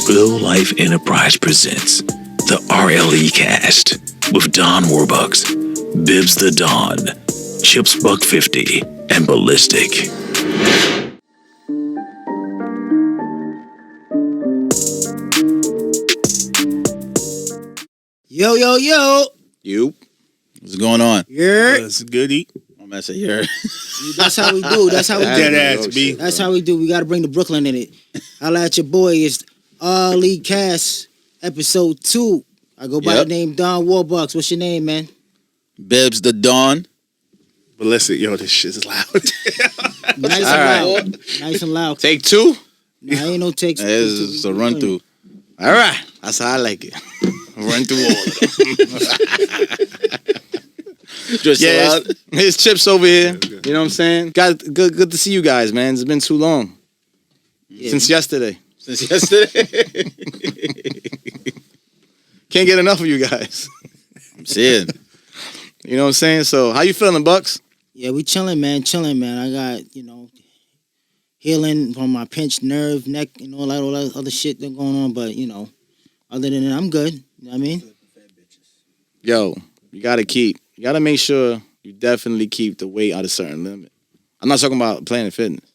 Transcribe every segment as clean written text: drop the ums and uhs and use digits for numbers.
Real Life Enterprise presents the RLE cast with Don Warbucks, Bibz Tha Don, Chips Buck 50, and Balliztic. Yo, yo, yo. You? What's going on? Yeah. That's goody. I'm gonna say yeah. That's how we do. That's how we do. Dead ass, B. That's how we do. We got to bring the Brooklyn in it. Holla at your boy. It's RLE Cast, episode 2. I go by the name Don Warbucks. What's your name, man? Bibz Tha Don. But listen, yo, this shit is loud. Nice and loud. Nice and loud. Take 2? Nah, ain't no takes. It's a run through. All right. That's how I like it. Run through all of them. Just here's Chips over here. You know what I'm saying? Good to see you guys, man. It's been too long. Yeah. Since yesterday. Can't get enough of you guys. I'm saying. You know what I'm saying? So, how you feeling, Bucks? Yeah, we chilling, man. I got, healing from my pinched nerve, neck, all that other shit that's going on. But, other than that, I'm good. You know what I mean? Yo, you gotta make sure you definitely keep the weight at a certain limit. I'm not talking about Planet Fitness.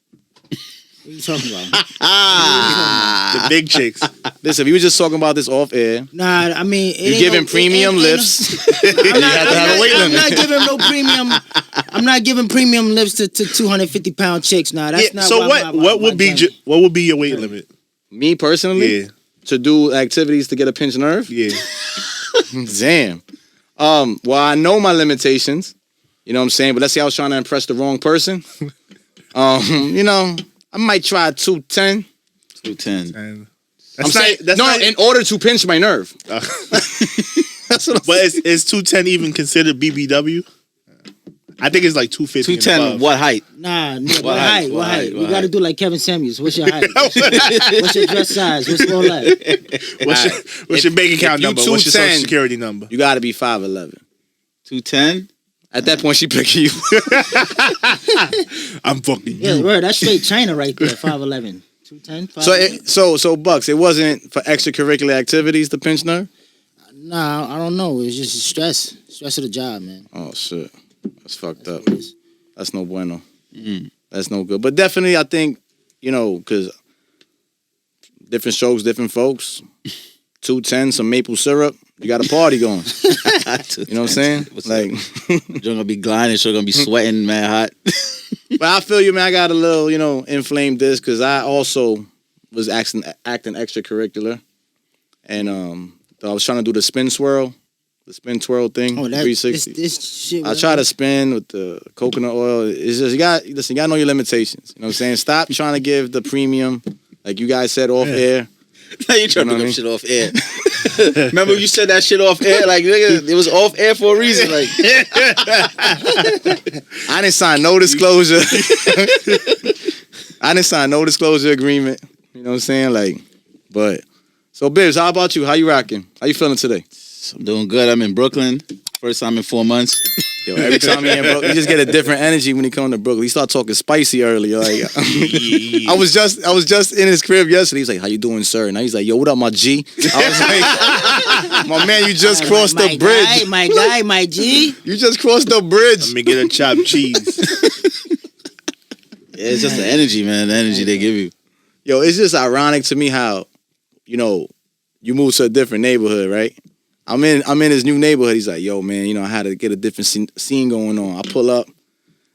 What are you talking about? The big chicks. Listen, we were just talking about this off air. Nah, I mean... You're giving premium lifts. You have to have a weight limit. I'm not giving no premium... I'm not giving premium lifts to 250-pound chicks. Nah, that's not... So what would be your weight limit? Me personally? Yeah. To do activities to get a pinched nerve? Yeah. Damn. Well, I know my limitations. You know what I'm saying? But let's say I was trying to impress the wrong person. I might try 210. 210. In order to pinch my nerve. That's what I'm saying. But is 210 even considered BBW? I think it's like 250. 210, what height? Nah, what height? You gotta do like Kevin Samuels. What's your height? What's your dress size? What's all that? What's your bank account number? What's your social security number? You gotta be 5'11". 210? At that point, she picking you. I'm fucking you. Yeah, word. That's straight China right there. 5'11". 210. 5'11". So Bucks, it wasn't for extracurricular activities to pinch nerve? Nah, I don't know. It's just stress of the job, man. Oh shit, that's fucked up. That's no bueno. That's no good. But definitely, I think because different strokes, different folks. 210, some maple syrup. You got a party going. You know what I'm saying? Like, you're gonna be grinding, so you're gonna be sweating, man, hot. But I feel you, man. I got a little, inflamed disc because I also was acting extracurricular, and I was trying to do the spin twirl thing, 360. This shit. I try to spin with the coconut oil. It's just you gotta know your limitations. You know what I'm saying? Stop trying to give the premium, like you guys said off air. Now you trying to give shit off air. Remember you said that shit off air? Like, nigga, it was off air for a reason. Like, I didn't sign no disclosure. Agreement. You know what I'm saying? Like, but so Bibz, how about you? How you rocking? How you feeling today? I'm doing good. I'm in Brooklyn. First time in 4 months. Yo, every time you're in Brooklyn, you just get a different energy when you come to Brooklyn. You start talking spicy earlier. Like, I was just in his crib yesterday. He's like, "How you doing, sir?" And he's like, "Yo, what up, my G?" I was like, "My man, you just crossed the bridge." My G. You just crossed the bridge. Let me get a chopped cheese. Yeah, it's just the energy, man. The energy they give you. Yo, it's just ironic to me how, you move to a different neighborhood, right? I'm in his new neighborhood. He's like, "Yo, man, I had to get a different scene going on." I pull up,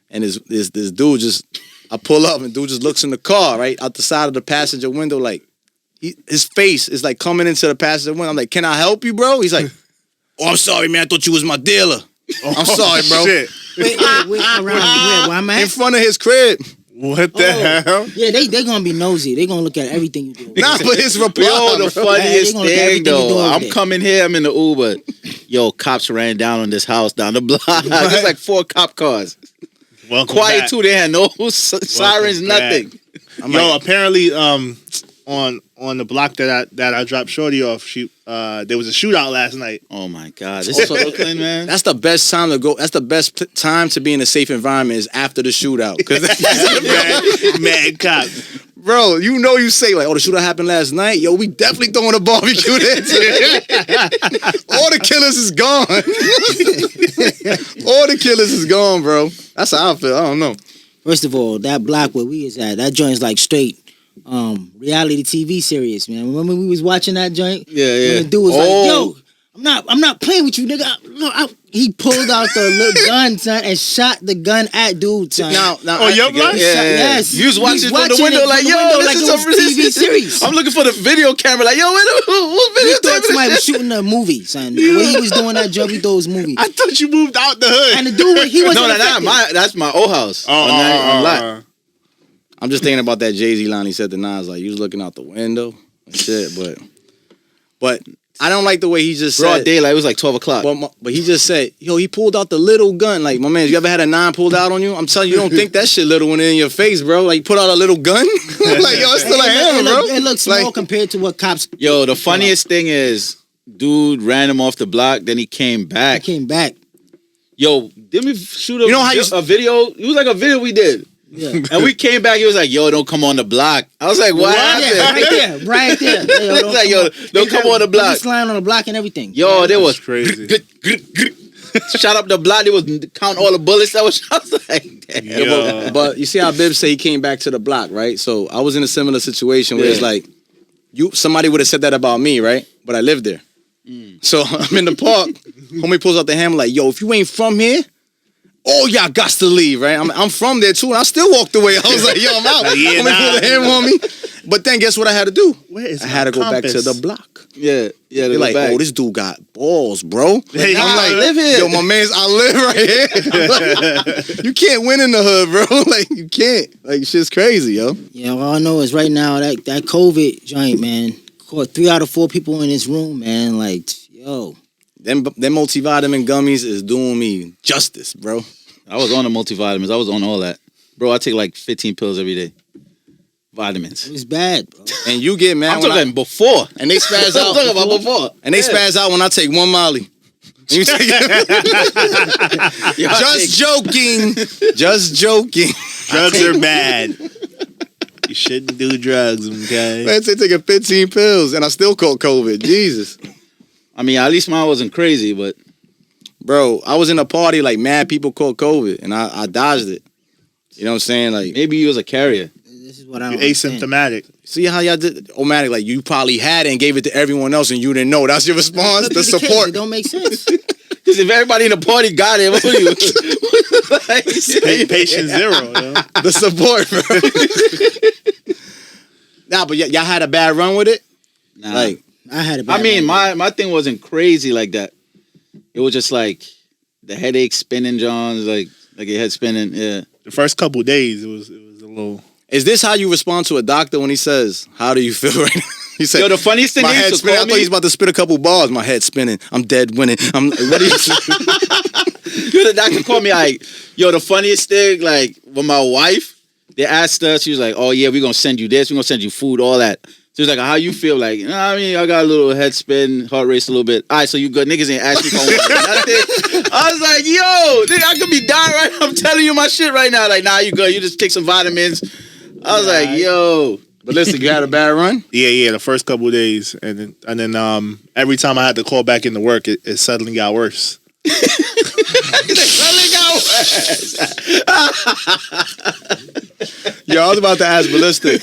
and this dude just looks in the car, right, out the side of the passenger window, like, his face is like coming into the passenger window. I'm like, "Can I help you, bro?" He's like, "Oh, I'm sorry, man. I thought you was my dealer." I'm sorry, bro. Shit. Wait, around where I'm at? In front of his crib. What the hell? Yeah, they gonna be nosy. They gonna look at everything you do. Nah, but his reply. Yo, the funniest They gonna look at thing everything you do though, over I'm there. coming here. I'm in the Uber. Yo, cops ran down on this house down the block. There's like 4 cop cars. Welcome Quiet back. too. They had no sirens, nothing. Apparently, on the block that I dropped Shorty off, there was a shootout last night. Oh my God, this is Brooklyn, man. That's the best time to go. That's the best time to be in a safe environment is after the shootout. Because mad cops. Bro, you know you say like, oh, the shooter happened last night. Yo, we definitely throwing a barbecue there today. All the killers is gone. All the killers is gone, bro. That's how I feel. I don't know. First of all, that block where we is at, that joint's like straight reality TV series, man. Remember we was watching that joint? Yeah. And the dude was like, yo, I'm not playing with you, nigga. He pulled out the little gun, son, and shot the gun at dude, son. Now, your block? Yes. You was watching from the window like, yo, this is a TV series. I'm looking for the video camera, like, yo, what We video thought somebody was shooting a movie, son. When he was doing that job, we thought it was a movie. I thought you moved out the hood. And the dude, he wasn't that's my old house. On lot. I'm just thinking about that Jay-Z line he said to Nas, like, you was looking out the window and shit, but I don't like the way he just Broad said. daylight, it was like 12 o'clock. But he just said, yo, he pulled out the little gun. Like, my man, you ever had a 9 pulled out on you? I'm telling you, you don't think that shit little when it in your face, bro. Like, you put out a little gun? Like, yo, it's still a hammer, bro. It looks small like, compared to what cops... Yo, the funniest thing is, dude ran him off the block, then he came back. Yo, didn't we shoot a video? It was like a video we did. Yeah. And we came back, he was like, yo, don't come on the block. I was like, what happened? Yeah, right there. I was like, yo, don't come on the block. He's lying on the block and everything. Yo, there was crazy. Shot up the block, they was counting all the bullets that was shot. I was like, damn. Yeah. but you see how Bibz say he came back to the block, right? So I was in a similar situation where it's like, somebody would have said that about me, right? But I lived there. So I'm in the park. Homie pulls out the hammer like, yo, if you ain't from here, all y'all got to leave, right? I'm from there too, and I still walked away. I was like, yo, I'm out. Homie pulled the hammer on me. But then guess what I had to do? I had to go back to the block. Yeah. They're like, oh, this dude got balls, bro. I'm like, I live here. Yo, my man's, I live right here. Like, you can't win in the hood, bro. Like, you can't. Like, shit's crazy, yo. Yeah, all I know is right now, that COVID joint, man, caught 3 out of 4 people in this room, man. Like, yo. Them multivitamin gummies is doing me justice, bro. I was on the multivitamins. I was on all that. Bro, I take like 15 pills every day. Vitamins. It was bad, bro. And you get mad I'm talking before. And they spaz out. I'm talking about before. And they spaz out when I take 1 Molly. You take Just joking. Just joking. Drugs are bad. You shouldn't do drugs, okay? Man, they taking 15 pills and I still caught COVID. Jesus. I mean, at least mine wasn't crazy, but... Bro, I was in a party, like, mad people caught COVID, and I dodged it. You know what I'm saying? Like, maybe you was a carrier. This is what I don't You're asymptomatic. See how y'all did Omatic? Like, you probably had it and gave it to everyone else, and you didn't know. That's your response? The support. It don't make sense. Because if everybody in the party got it, what are you? Patient zero, yo. The support, bro. Nah, but y'all had a bad run with it? Nah. Like, I had a bad I mean, run. my thing wasn't crazy like that. It was just like the headache spinning, John's like your head spinning. Yeah. The first couple of days, it was a little. is this how you respond to a doctor when he says, how do you feel right now? He said, Yo, the funniest thing my is head to spinning. I call thought me. he was about to spit a couple bars. My head spinning. I'm dead winning. I'm what do you Yo, the doctor called me like, yo, the funniest thing, like, when my wife, they asked her, she was like, oh, yeah, we're going to send you this. We're going to send you food, all that. She was like, how you feel? Like, I mean, I got a little head spin, heart race a little bit. All right, so you good. Niggas ain't asking for nothing. I was like, yo, nigga, I could be dying right now. I'm telling you my shit right now. Like, nah, you good. You just take some vitamins. I was like, yo. But listen, you had a bad run? Yeah, the first couple of days. And then every time I had to call back into work, it suddenly got worse. Yo, I was about to ask Balliztic.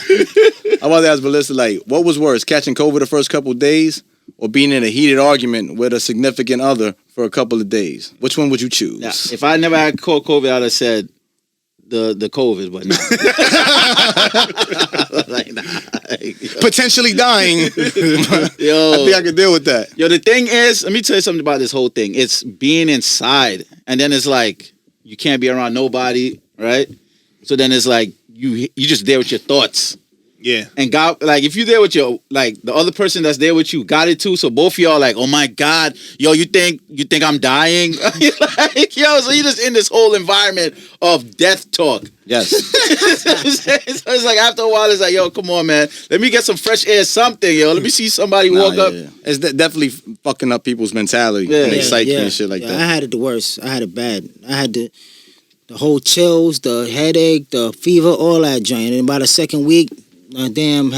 Like, what was worse, catching COVID the first couple of days or being in a heated argument with a significant other for a couple of days? Which one would you choose? Now, if I never had caught COVID, I'd have said the COVID, but no. Like, nah. Potentially dying. Yo, I think I could deal with that. Yo, the thing is, let me tell you something about this whole thing. It's being inside, and then it's like you can't be around nobody, right? So then it's like you just there with your thoughts. Yeah. And God, like, if you're there with your, like, the other person that's there with you got it too, so both of y'all like, oh my God, yo, you think I'm dying? Like, yo, so you just in this whole environment of death talk. Yes. So it's like, after a while, it's like, yo, come on, man. Let me get some fresh air, something, yo. Let me see somebody walk up. Yeah. It's definitely fucking up people's mentality and their psyche and shit like that. I had it the worst. I had it bad. I had the whole chills, the headache, the fever, all that joint. And by the second week, Had damn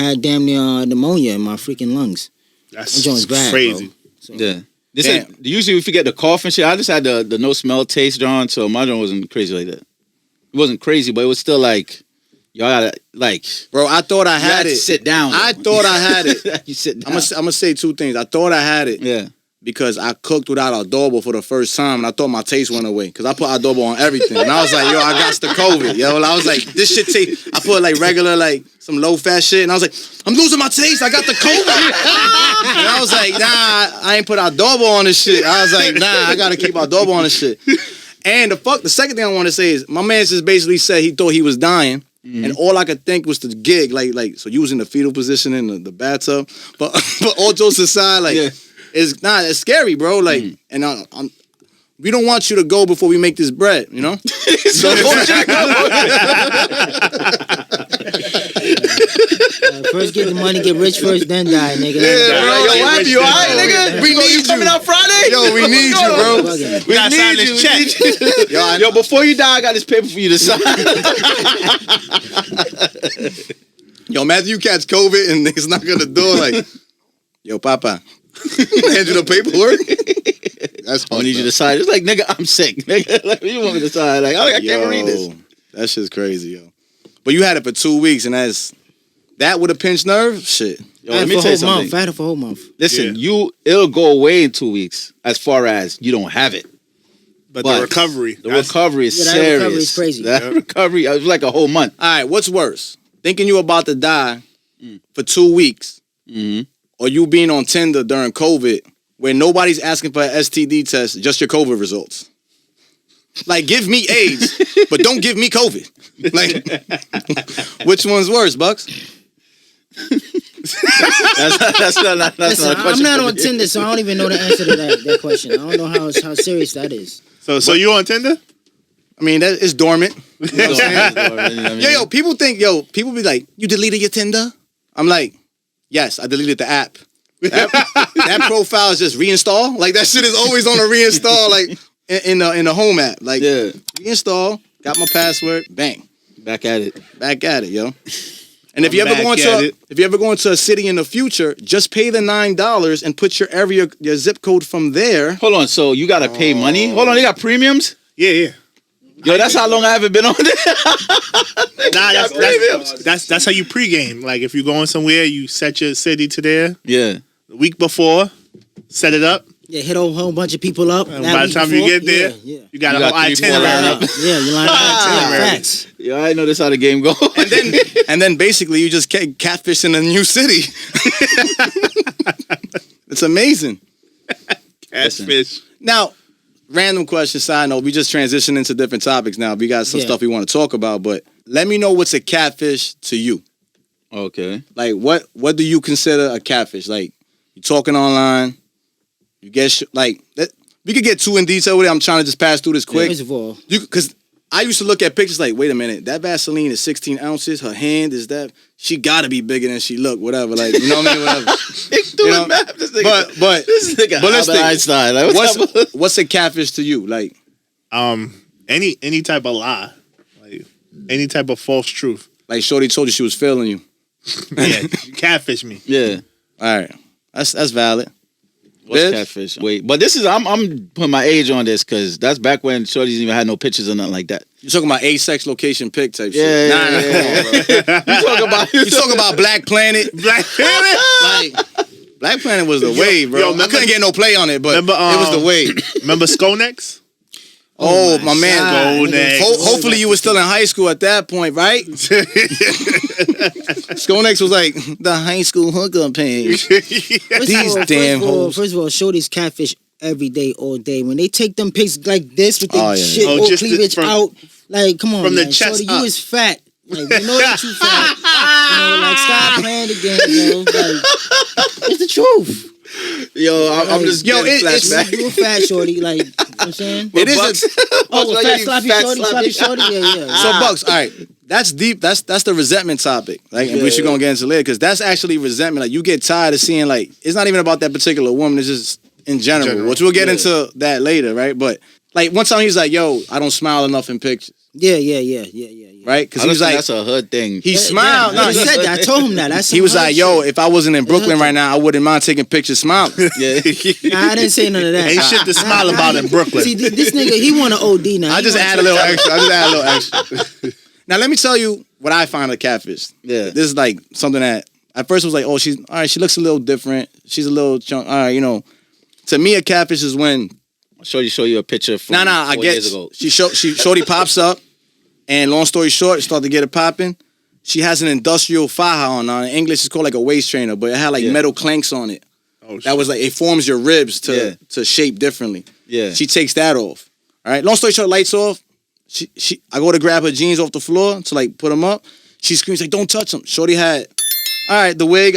near pneumonia in my freaking lungs. That's That joint's bad, crazy. bro. So, Yeah. Usually if you get the cough and shit, I just had the no smell taste, John, so my joint wasn't crazy like that. It wasn't crazy, but it was still like, y'all gotta, like... Bro, I thought I you had to it. sit down. I thought I had it. You sit down. I'm gonna say two things. I thought I had it. Yeah. Because I cooked without adobo for the first time, and I thought my taste went away. Because I put adobo on everything, and I was like, "Yo, I got the COVID." Yo, I was like, "This shit taste." I put like regular, like some low fat shit, and I was like, "I'm losing my taste. I got the COVID." And I was like, "Nah, I ain't put adobo on this shit." I was like, "Nah, I gotta keep adobo on this shit." And the second thing I want to say is, my man just basically said he thought he was dying. And all I could think was the gig, like so using the fetal position in the bathtub. But all jokes aside, like. Yeah. It's scary, bro. Like, and we don't want you to go before we make this bread, you know? So first get the money, get rich first, then die, nigga. Yeah, bro. Yo, why you alright, nigga? We need you. Coming out Friday? Yo, we need you, bro. We gotta sign this check. Yo, before you die, I got this paper for you to sign. Yo, imagine you catch COVID and niggas knock on the door like, yo, Papa. Hand you the paperwork. That's I need you to sign. It's like, nigga, I'm sick. Nigga, like, you want me to sign? Like, I can't read this. That shit's crazy, yo. But you had it for 2 weeks, and that with a pinched nerve, shit. Yo, let me tell you something. I had it for a whole month. Listen, it'll go away in 2 weeks as far as you don't have it. But the recovery. The recovery is serious. That recovery is crazy. That recovery, it was like a whole month. All right, what's worse? Thinking you about to die for 2 weeks, or you being on Tinder during COVID where nobody's asking for an STD test, just your COVID results. Like, give me AIDS, but don't give me COVID. Like, which one's worse, Bucks? That's not a question. I'm not on Tinder, so I don't even know the answer to that question. I don't know how serious that is. So you on Tinder? I mean, it's dormant. You know what I'm saying? Yo, people be like, you deleted your Tinder? I'm like, yes, I deleted the app. That profile is just reinstall. Like, that shit is always on a reinstall, like in the home app. Like, reinstall, got my password, bang. Back at it, yo. And if you ever go into a city in the future, just pay the $9 and put your area, your zip code from there. Hold on, so you gotta pay money? Hold on, they got premiums? Yeah. Yo, that's how long I haven't been on there. That's how you pregame. Like, if you're going somewhere, you set your city to there. Yeah. The week before, set it up. Yeah, hit a whole bunch of people up. And by the time you get there, you got a whole itinerary. Yeah, you line up facts. Yeah, I know this how the game goes. And then basically you just catfish in a new city. It's amazing. Catfish. Now, random question, side note, we just transitioned into different topics now. We got some stuff we want to talk about, but let me know what's a catfish to you. Okay. Like, what do you consider a catfish? Like, you talking online, you get like that. We could get too in detail with it. I'm trying to just pass through this quick. First of all, because I used to look at pictures like, wait a minute, that Vaseline is 16 ounces. Her hand is that. She gotta be bigger than she look. Whatever, like, you know what I mean? Whatever. Doing math. This nigga, but this nigga Balliztic, Einstein. Like, what's a catfish to you? Like, any type of lie, like any type of false truth. Like, shorty told you she was feeling you. Yeah, you catfish me. Yeah. All right, that's valid. What's Bibz? catfish? Wait, but this is I'm putting my age on this because that's back when shorties even had no pictures or nothing like that. You talking about A-sex location pic type shit? Yeah, Nah, You you talking about Black Planet? Black Planet? Like, Black Planet was the wave, bro. I couldn't get no play on it, but it was the wave. Remember Skonex? Oh, my man. Skonex. Hopefully you were still in high school at that point, right? Skonex was like the high school hookup page. These damn hoes. First of all, shorties catfish every day, all day. When they take them pics like this with their shit all cleavage out, like, come on, from man. the chest Shorty, up. you is fat. Like, we know that you fat. Like, stop playing the game, yo. Like, it's the truth. Yo, I'm just getting flashback. You a fat shorty, like, you know what I'm saying? It is fat sloppy shorty, yeah. So, Bucks, all right. That's deep. That's the resentment topic, like, which you're gonna get into later, because that's actually resentment. Like, you get tired of seeing, like, it's not even about that particular woman. It's just in general. Which we'll get into that later, right? But Like one time he was like, "Yo, I don't smile enough in pictures." Yeah. Right? Because I he was think like, that's a hood thing. he smiled. Yeah, No, I said that. I told him that. That's he was like, "Yo, if I wasn't in Brooklyn right now, I wouldn't mind taking pictures smiling." Yeah. Nah, I didn't say none of that. Ain't shit to smile about in Brooklyn. See, this nigga, he want an OD now. I just add a little extra. Now let me tell you what I find a catfish. Yeah. This is like something that at first was like, oh, she's all right. She looks a little different. She's a little chunk. All right, you know. To me, a catfish is when I'll show you a picture from I 4 get years ago. shorty pops up, and long story short, start to get it popping. She has an industrial faja on. In English, it's called like a waist trainer, but it had like metal clanks on it. Oh, That was like it forms your ribs to shape differently. Yeah. She takes that off. All right. Long story short, lights off. I go to grab her jeans off the floor to like put them up. She screams like, "Don't touch them." Shorty had, all right, the wig.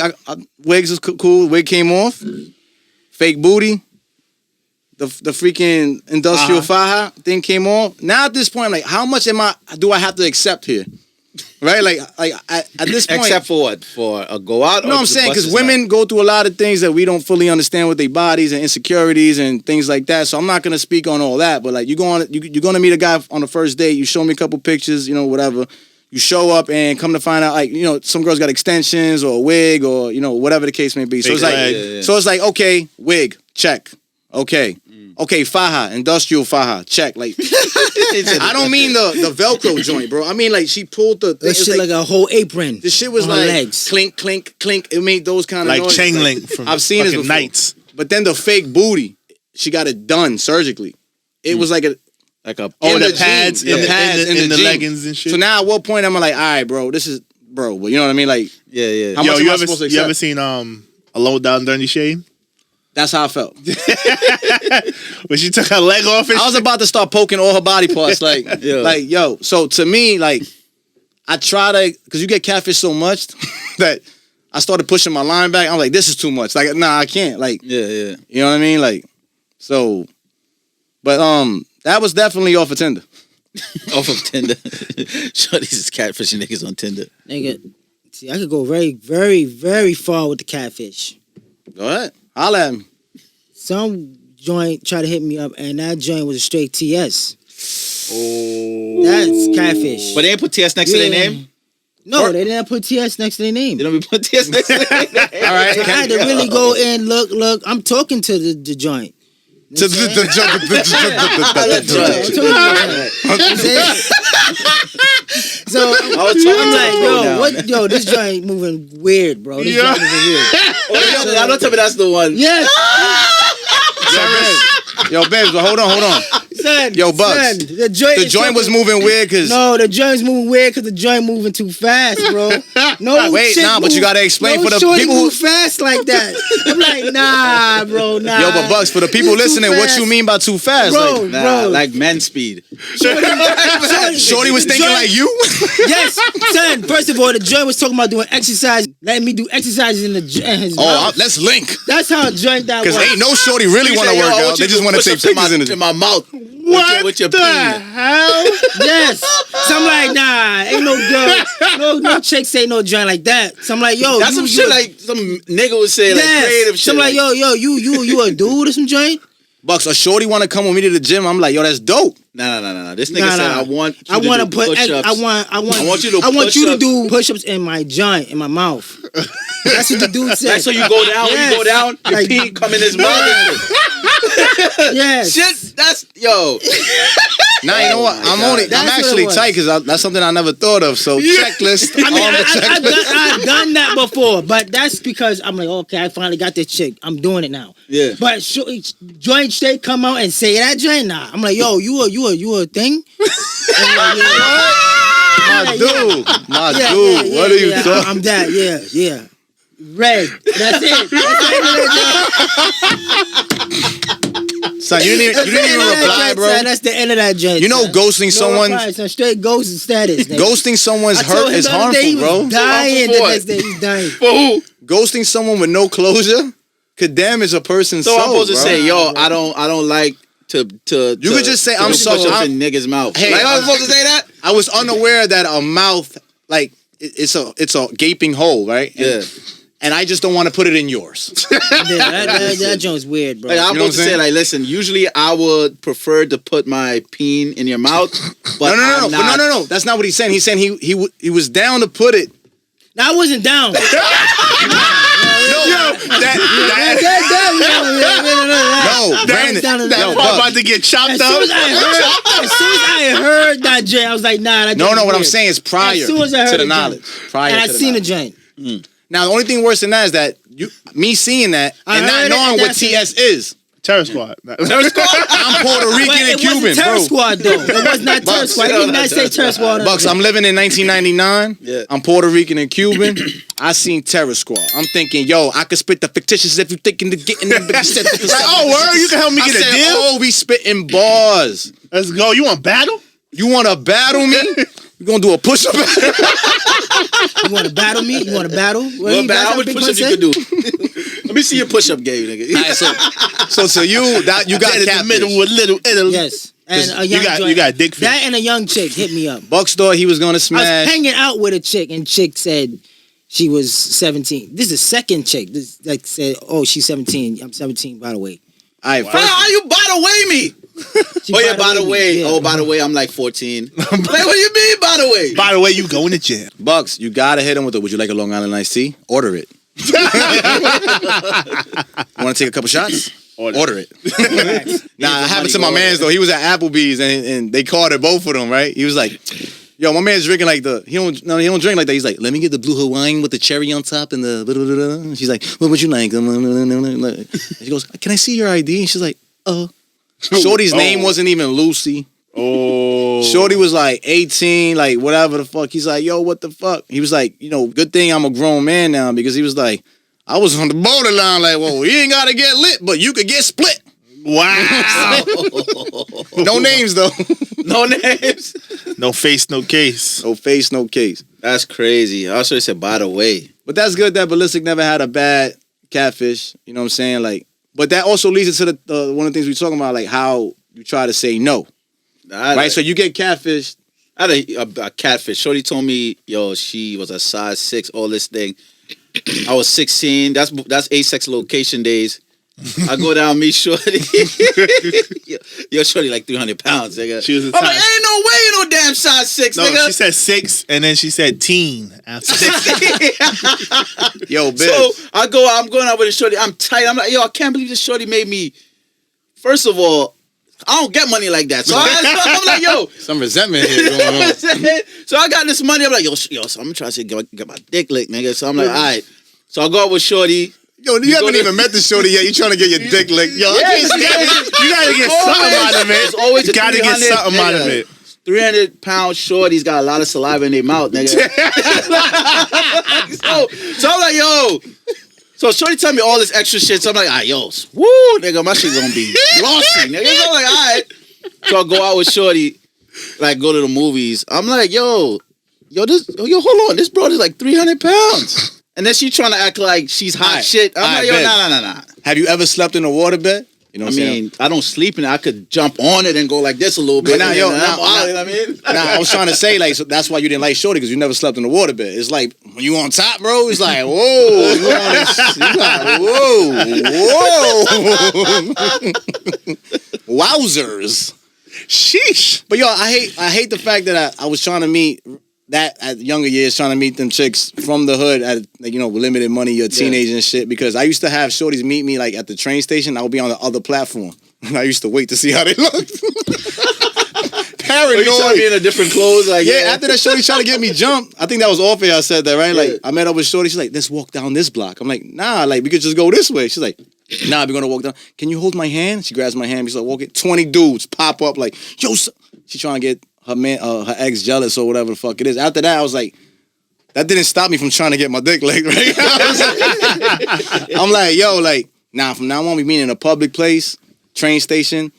Wigs is cool. Wig came off. Fake booty. The freaking industrial faja thing came off. Now at this point, I'm like, how much do I have to accept here? Right? Like at this point. Except for what? For a go out? No, I'm saying because women go through a lot of things that we don't fully understand with their bodies and insecurities and things like that. So I'm not gonna speak on all that. But like you're gonna meet a guy on the first date. You show me a couple pictures, you know, whatever. You show up and come to find out, like, you know, some girls got extensions or a wig or, you know, whatever the case may be. So it's like, so it's like, okay, wig, check. Okay. Okay, faja, industrial faja, check. Like, I don't mean the Velcro joint, bro. I mean, like, she pulled the thing. That shit like a whole apron. The shit was on her like legs. clink, clink, clink. It made those kind of like noises. chain link from I've seen it fucking before. Knights. But then the fake booty, she got it done surgically. It was like a the pads in the jeans. leggings and shit. So now at what point I'm like, all right, bro, this is bro, but you know what I mean? Like, yeah. how much am you I supposed to accept? you ever seen A Low Down Dirty Shade? That's how I felt. When she took her leg off and I was shit? about to start poking all her body parts, like, yo. So to me, like, I try to, because you get catfish so much that I started pushing my line back. I'm like, this is too much. Like, nah, I can't. Like, yeah. You know what I mean? Like, so, but that was definitely off of Tinder. Off of Tinder. Shorty's is catfishing niggas on Tinder. Nigga, see, I could go very, very, very far with the catfish. Go ahead. Holla at me. Some joint tried to hit me up, and that joint was a straight TS. Oh. That's catfish. But they ain't put TS next to their name? No, they didn't put TS next to their name. They don't be put TS next to their name. All right. So I had to really go in, look. I'm talking to the joint. To the So I'm like, yo, this joint moving weird, bro. This joint moving weird. Oh, yeah, don't tell me that's the one. Yes. Yo, Bibz, but hold on. Son, Yo, Bucks. son, the joint was moving weird because... No, the joint's moving weird because the joint moving too fast, bro. No, wait, but you gotta explain for the people who move fast like that. I'm like, nah, bro, nah. Yo, but Bucks, for the people listening, what you mean by too fast? Bro, Like, Nah, like men speed. Shorty was thinking like you? Yes, son. First of all, the joint was talking about doing exercise, letting me do exercises in his mouth. Let's link. That's how joint that was. Because ain't no shorty really want to work out. They just want to take pictures in my mouth. What with your the hell? Yes. So I'm like, nah, ain't no girl, no chick say no joint like that. So I'm like, yo, that's some shit like some nigga would say, like creative shit. So I'm like, yo, you a dude or some joint? Bucks, a shorty want to come with me to the gym. I'm like, yo, that's dope. Nah. This nigga said, I want you to do push-ups. I want you to do push-ups in my joint, in my mouth. That's what the dude said. Like, so you go down, when you go down, your pee come in his mouth. Yes. Shit, that's, yo. Now, you know what? I'm actually tight because that's something I never thought of. So, checklist. I mean, I've done that before, but that's because I'm like, okay, I finally got this chick. I'm doing it now. Yeah. But joint straight come out and say that joint, nah. I'm like, yo, you a thing? My dude. What are you talking? I'm that, yeah. Red. That's it. Son, you didn't even reply, bro. That's the end of that joint. You know, ghosting someone. Straight ghost status. Nigga. Ghosting someone's hurt is harmful, bro. Dying the next day. He's dying. For who? Ghosting someone with no closure could damage a person's soul. So I'm supposed to bro. say, yo, I don't like to. You could just say, I'm sorry. in niggas' mouth. Hey, like, I'm supposed to say that. I was unaware that a mouth, like, it's a gaping hole, right? Yeah. and I just don't want to put it in yours. that joint's weird, bro. Like, I'm You know about to what I'm say, like, listen. Usually, I would prefer to put my peen in your mouth, but No. That's not what he's saying. He's saying he was down to put it. Now I wasn't down. No, Brandon, That part about to get chopped As up. soon as I heard that joint, I was like, nah. That No, joint's what I'm weird. saying is prior As soon as I heard to the the knowledge. joint. Prior And I to the seen the knowledge. joint. Now, the only thing worse than that is that me seeing that I and not heard it, knowing and what that's TS is. Terror Squad. I'm Puerto Rican Wait, and it Cuban, wasn't Terror bro. Squad, though. It was not Terror Bucks. Squad. It did not say Terror Squad. Bucks, I'm living in 1999. Yeah. I'm Puerto Rican and Cuban. I seen Terror Squad. I'm thinking, yo, I could spit the fictitious if you thinking to get in the Like, oh, word, you can help me get a deal? Oh, we spitting bars. Let's go. You want battle? You want to battle me? You gonna do a push-up? You want to battle me? You want to battle? Well, how much push-up you could do? Let me see your push-up game, nigga. All right, so you got Dead in the catfish. middle with little Italy. Yes. And a young you got dick fish. That and a young chick hit me up. Bucks thought he was gonna I was smash. hanging out with a chick, and chick said she was 17. This is the second chick. This like said, "Oh, she's 17. I'm 17, by the way." All right, How first, are you by the way me? She Oh yeah, by the way. Yeah. Oh, by the way, I'm like 14. Like, what do you mean, by the way? By the way, you going to jail. Bucks, you gotta hit him with the. Would you like a Long Island iced tea? Order it. Want to take a couple shots? Order it. Nah, it happened to my man's though. He was at Applebee's and they called it both of them, right? He was like, "Yo, my man's drinking like he don't drink like that." He's like, "Let me get the blue Hawaiian with the cherry on top and the." And she's like, "What would you like?" And she goes, "Can I see your ID?" And she's like, "Oh." Shorty's name wasn't even Lucy. Oh. Shorty was like 18, like whatever the fuck. He's like, yo, what the fuck? He was like, good thing I'm a grown man now, because he was like, I was on the borderline, like, whoa, you ain't gotta get lit, but you could get split. Wow. No names though. No names. No face, no case. No face, no case. That's crazy. I also said, by the way. But that's good that Balliztic never had a bad catfish. You know what I'm saying? Like, but that also leads into the one of the things we're talking about, like how you try to say no. Right? So you get catfish. I had a catfish. Shorty told me, yo, she was a size 6, all this thing. I was 16. That's A-sex location days. I go down, meet Shorty. yo, Shorty like 300 pounds, nigga. She was a I'm like, size- ain't no way you no damn size 6, No, nigga. she said 6, and then she said teen after. Yo, bitch. So I'm going out with a Shorty. I'm tight. I'm like, yo, I can't believe this Shorty made me. First of all, I don't get money like that. So I'm like, yo. Some resentment here going on. So I got this money. I'm like, yo, so I'm trying to get my dick licked, nigga. So I'm like, all right. So I go out with Shorty. Yo, you haven't even met the shorty yet. You trying to get your dick licked. Yo, I can't stand it. You gotta get something out of it. It's always You gotta get 300, something out of nigga. it. 300-pound shorty's got a lot of saliva in their mouth, nigga. so I'm like, yo. So Shorty tell me all this extra shit. So I'm like, yo, woo, nigga, my shit gonna be glossy, nigga. So I'm like, all right. So I go out with Shorty, like go to the movies. I'm like, yo, hold on, this broad is like 300 pounds. And then she trying to act like she's hot Right. shit. I'm like, yo, bet. nah. Have you ever slept in a waterbed? You know what I I'm saying? mean, I don't sleep in it. I could jump on it and go like this a little bit. But now, and yo, then now- I'm out, you know what I mean? Nah, I was trying to say, like, so that's why you didn't like Shorty, because you never slept in a waterbed. It's like, when you on top, bro, it's like, whoa. You on this, you like, whoa. Wowzers. Sheesh. But yo, I hate the fact that I was trying to meet that at younger years, trying to meet them chicks from the hood at, like, with limited money, you're a teenager and shit, because I used to have shorties meet me like at the train station. I would be on the other platform. And I used to wait to see how they looked. Paranoid. You trying to be in a different clothes? Like, Yeah, after that shorty trying to get me jumped, I think that was off air. I said that, right? Yeah. Like, I met up with shorty. She's like, let's walk down this block. I'm like, nah, like, we could just go this way. She's like, nah, we're gonna walk down. Can you hold my hand? She grabs my hand. She's like, walk it. 20 dudes pop up like, yo, she's trying to get her man, her ex jealous or whatever the fuck it is. After that, I was like, that didn't stop me from trying to get my dick licked, right? I'm like, yo, like, nah, from now on, we meet in a public place, train station.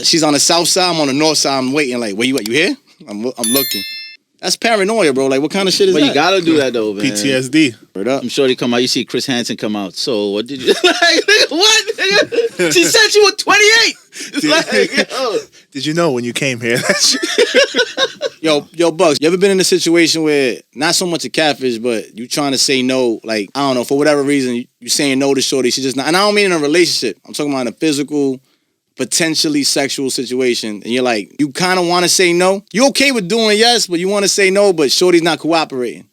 She's on the south side, I'm on the north side, I'm waiting, like, where you at? You here? I'm looking. That's paranoia, bro. Like, what kind of shit is But that? you gotta do that though, man. PTSD. Word up. I'm sure they come out. You see Chris Hansen come out. So what did you like? Nigga, what? Nigga? She said she was 28. It's like, yo. Did you know when you came here? Yo, Bucks, you ever been in a situation where not so much a catfish, but you trying to say no, like, I don't know, for whatever reason, you saying no to shorty, she just not, and I don't mean in a relationship. I'm talking about in a physical, potentially sexual situation, and you're like, you kind of want to say no. You okay with doing yes, but you want to say no, but shorty's not cooperating.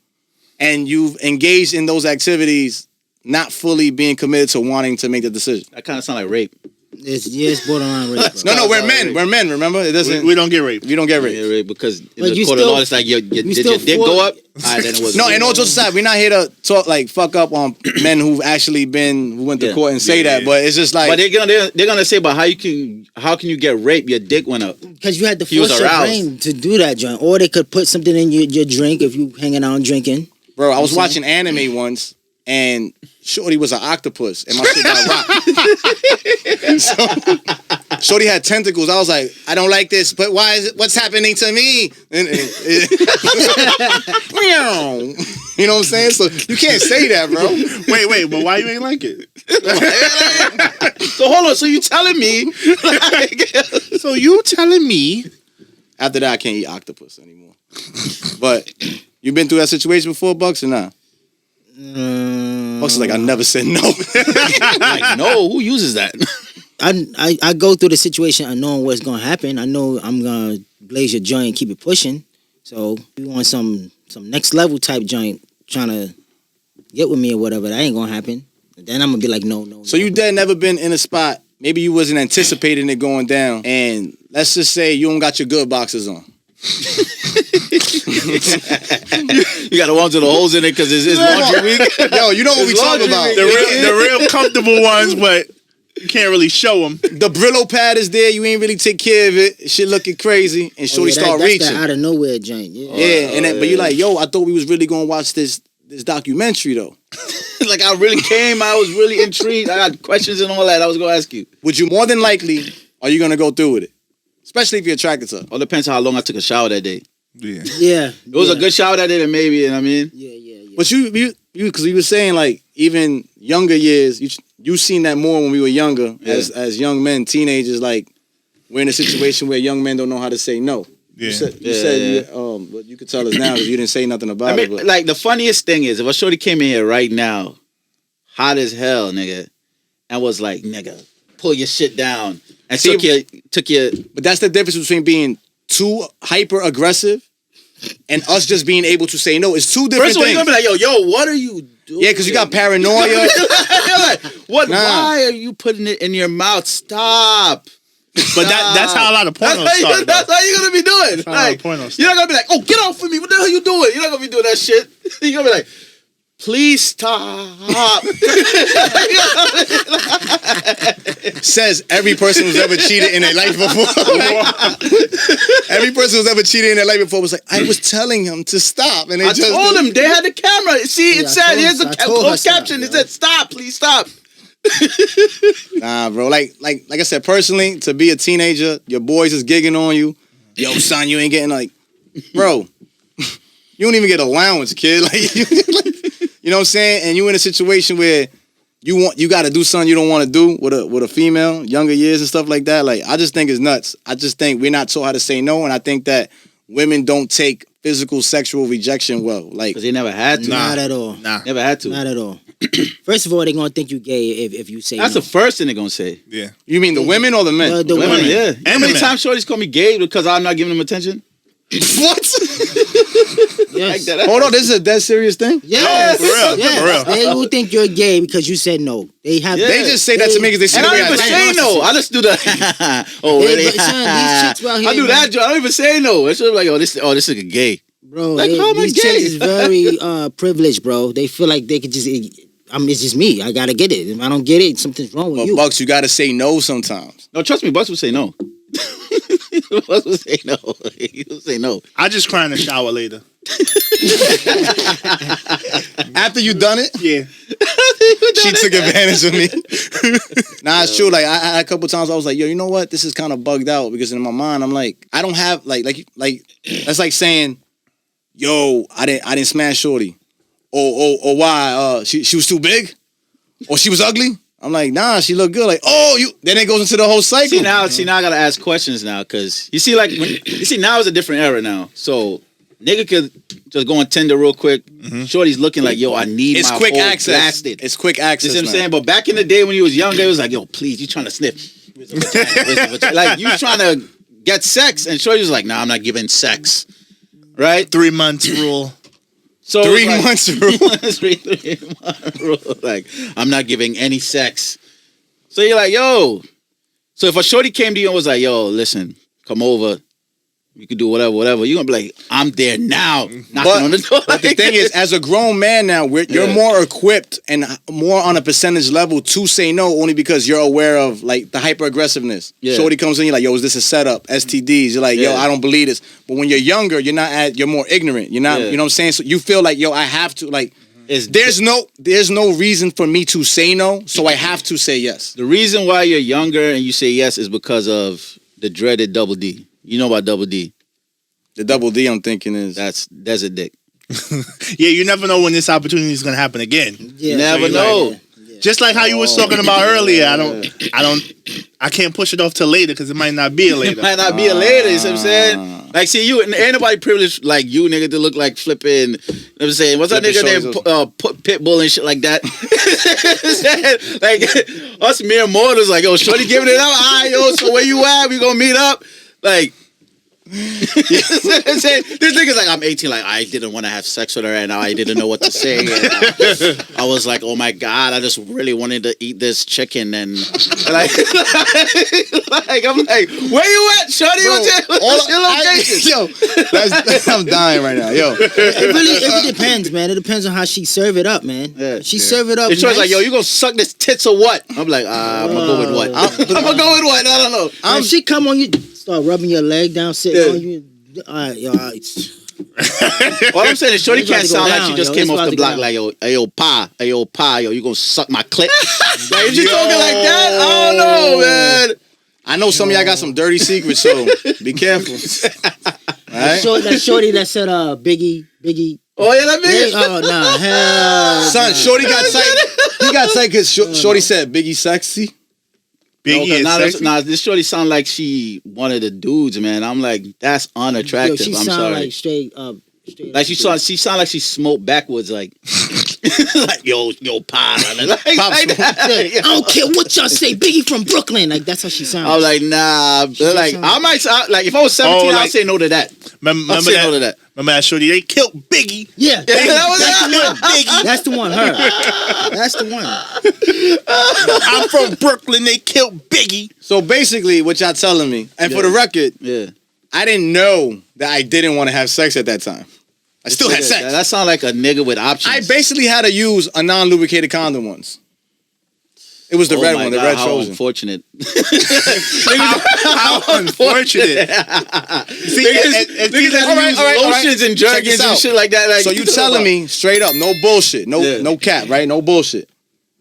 And you've engaged in those activities, not fully being committed to wanting to make the decision. That kind of sound like rape. It's borderline rape, bro. No, we're men. We're men, remember? It doesn't. we don't get raped. You don't get raped. Yeah, rape because in But the you court of still- law, it's like, did you your still dick for- go up? All right, then it was. No, and all jokes aside, we're not here to talk like fuck up on men who went to court and say that, but it's just like. But they're gonna say, but how can you get raped? Your dick went up. Because you had to He was force your aroused. brain to do that joint. Or they could put something in your drink if you hanging out and drinking. Bro, I was watching anime once, and Shorty was an octopus, and my shit got rocked. So, Shorty had tentacles. I was like, I don't like this, but why is it? What's happening to me? And you know what I'm saying? So you can't say that, bro. Wait, but why you ain't like it? So hold on. So you telling me? So you telling me? After that, I can't eat octopus anymore. But you been through that situation before, Bucks, or not? Bucks is like, I never said no. Like, no, who uses that? I go through the situation unknowing what's gonna happen. I know I'm gonna blaze your joint and keep it pushing. So if you want some next level type joint trying to get with me or whatever, that ain't gonna happen. Then I'm gonna be like, no. So you dead never been in a spot, maybe you wasn't anticipating it going down, and let's just say you don't got your good boxes on. You got to warm to the holes in it because it's laundry week. Yo, you know what we talking about. The real comfortable ones, but you can't really show them. The Brillo pad is there, you ain't really take care of it, shit looking crazy, and Shorty start that's reaching. that out of nowhere joint. Yeah. Yeah, but you like, yo, I thought we was really gonna watch this documentary though. Like I really came, I was really intrigued. I got questions and all that. I was gonna ask you. Would you more than likely are you gonna go through with it? Especially if you're attracted to her. All depends on how long I took a shower that day. Yeah. Yeah. It was a good shower that day, then maybe. You know what I mean? Yeah. But you because you were saying like even younger years, you seen that more when we were younger as young men, teenagers. Like we're in a situation where young men don't know how to say no. Yeah. You said but you could tell us now because you didn't say nothing about I it. mean, But like the funniest thing is if a shorty came in here right now, hot as hell, nigga, and was like, nigga, pull your shit down, and took your. But that's the difference between being too hyper aggressive and us just being able to say no. It's two different First of all, things. you're gonna be like, yo, what are you doing? Yeah, because you got paranoia. You're like, what? Nah. Why are you putting it in your mouth? Stop. But that's how a lot of pornos start. That's how you're gonna be doing. That's how Like, pornos you're not gonna be like, oh, get off of me. What the hell you doing? You're not gonna be doing that shit. You're gonna be like, please stop. Says every person who's ever cheated in their life before. Every person who's ever cheated in their life before was like, I was telling him to stop. And they I just told him they had the camera. See, it Yeah, I said, told- here's the I told her closed stop, caption. yo. It said, stop, please stop. Nah, bro. Like I said, personally, to be a teenager, your boys is gigging on you. Yo, son, you ain't getting like, bro, you don't even get allowance, kid. Like, you know what I'm saying? And you in a situation where you got to do something you don't want to do with a female, younger years and stuff like that. Like, I just think it's nuts. I just think we're not taught how to say no, and I think that women don't take physical sexual rejection well. Like, Because they never had to. Not at all. Nah. Never had to. Not at all. First of all, they're gonna think you gay if you say That's no. the first thing they're gonna say. Yeah. you mean the women or the men? The Women, women. yeah. How many men. times shorties call me gay because I'm not giving them attention? What? Yes. Like that. Hold on, this is a dead serious thing? Yes. For real, Yes. for real. They will think you're gay because you said no. They have. Yeah. They just say that to me because they see And the I way don't I even think. say no. I just do the. Oh, Hey, really? but son, these chicks out here, I do man. that. Joe. I don't even say no. It's just like, this nigga gay. Bro, Like, how am I these gay? chicks is very privileged, bro. They feel like they could just. It's just me. I gotta get it. If I don't get it, something's wrong with But you. Bucks, you gotta say no sometimes. No, trust me, Bucks would say no. Bucks would say no. He would say no. I just cry in the shower later. After you done it, Yeah. she took advantage of me. Nah, it's true. Like I had a couple times I was like, yo, you know what? This is kind of bugged out because in my mind I'm like, I don't have like that's like saying yo, I didn't smash shorty. Or why? She was too big? Or she was ugly? I'm like, nah, she looked good. Like, oh, you. Then it goes into the whole cycle. See now I gotta ask questions now, cause you see, like, now is a different era now. So nigga could just go on Tinder real quick. Shorty's looking like, yo, I need It's my quick whole access. blasted. It's quick access. You see what I'm now. saying? But back in the day when you was younger, it was like, yo, please, you trying to sniff. Like, you trying to get sex, and Shorty was like, nah, I'm not giving sex. Right? 3 months rule. So 3 months rule. 3 month rule. Like, I'm not giving any sex. So you're like, yo. So if a shorty came to you and was like, yo, listen, come over. You can do whatever. You're going to be like, I'm there now. Knocking on the door. But the thing is, as a grown man now, you're more equipped and more on a percentage level to say no, only because you're aware of like the hyper aggressiveness. Yeah. Shorty comes in, you're like, yo, is this a setup? STDs. You're like, yo, I don't believe this. But when you're younger, you're more ignorant. You're not, you know what I'm saying? So you feel like, yo, I have to, like, there's no reason for me to say no, so I have to say yes. The reason why you're younger and you say yes is because of the dreaded double D. You know about double D. The double D I'm thinking is... That's desert dick. Yeah, you never know when this opportunity is going to happen again. Yeah, Never so know. like, Just like how you was talking about earlier, I can't push it off till later because it might not be a later. It might not be a later, you see what I'm saying? Like, see, you, ain't nobody privileged like you, nigga, to look like flipping, you know what I'm saying? What's that nigga named Pitbull and shit like that? Like, us mere mortals, like, yo, shorty giving it up, all right, yo, so where you at? We gonna meet up? Like, this nigga's like, I'm 18, like, I didn't want to have sex with her, and I didn't know what to say. And I was like, oh my God, I just really wanted to eat this chicken, and like I'm like, where you at, shorty? What's your location? Yo, I'm dying right now. Yo, it depends, man. It depends on how she serve it up, man. Yeah. She serve it up. It's nice. like, yo, you gonna suck this tits or what? I'm like, I'm gonna go with what? I'm gonna go with what? I don't know. If she come on you, start rubbing your leg down, sitting on you. All right, yo. All I'm saying is, shorty can't sound like she just came off the It's block like, yo, pa, yo, you gonna suck my clit? Like, if she talking like that, I don't know, man. I know some of y'all got some dirty secrets, so be careful. All right? That shorty that said, Biggie. Oh yeah, that big. Oh nah, hell. Son, shorty got psyched. He got psyched because shorty said Biggie sexy. Nah, this shorty sound like she one of the dudes, man. I'm like, that's unattractive. Yo, she I'm sound sorry. like straight Like she sound like she smoked backwards, like, like yo, pa, like that. I don't care what y'all say. Biggie from Brooklyn, like that's how she sounds. I was like, nah. Like I might, like if I was 17, I'd say no to that. Remember that shorty? They killed Biggie. Yeah, That was that's the one. Biggie. That's the one. Her. That's the one. I'm from Brooklyn. They killed Biggie. So basically, what y'all telling me, and for the record, I didn't know that I didn't want to have sex at that time. I still had sex. That sounds like a nigga with options. I basically had to use a non-lubricated condom once. It was the red one, the red how chosen. Unfortunate. How unfortunate. See, Niggas that use lotions and Check this jergens and out. shit like that. Like, So you telling me straight up, no bullshit, no cap, right? No bullshit.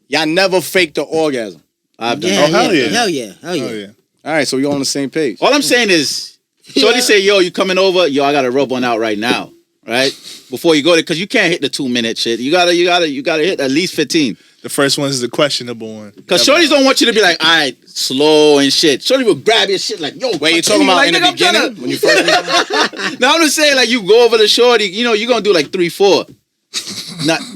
Y'all never faked the orgasm. I've done. Yeah, hell yeah. Hell yeah. All right, so we on the same page. All I'm saying is, shorty say, yo, you coming over? Yo, I gotta rub one out right now, right? Before you go there, because you can't hit the 2-minute shit. You gotta hit at least 15. The first one is the questionable one. Because shorties don't want you to be like, all right, slow and shit. Shorty will grab your shit like, yo. Wait, you talking about in the beginning when you first? No, I'm just saying, like, you go over the shorty, you know, you're gonna do like 3-4,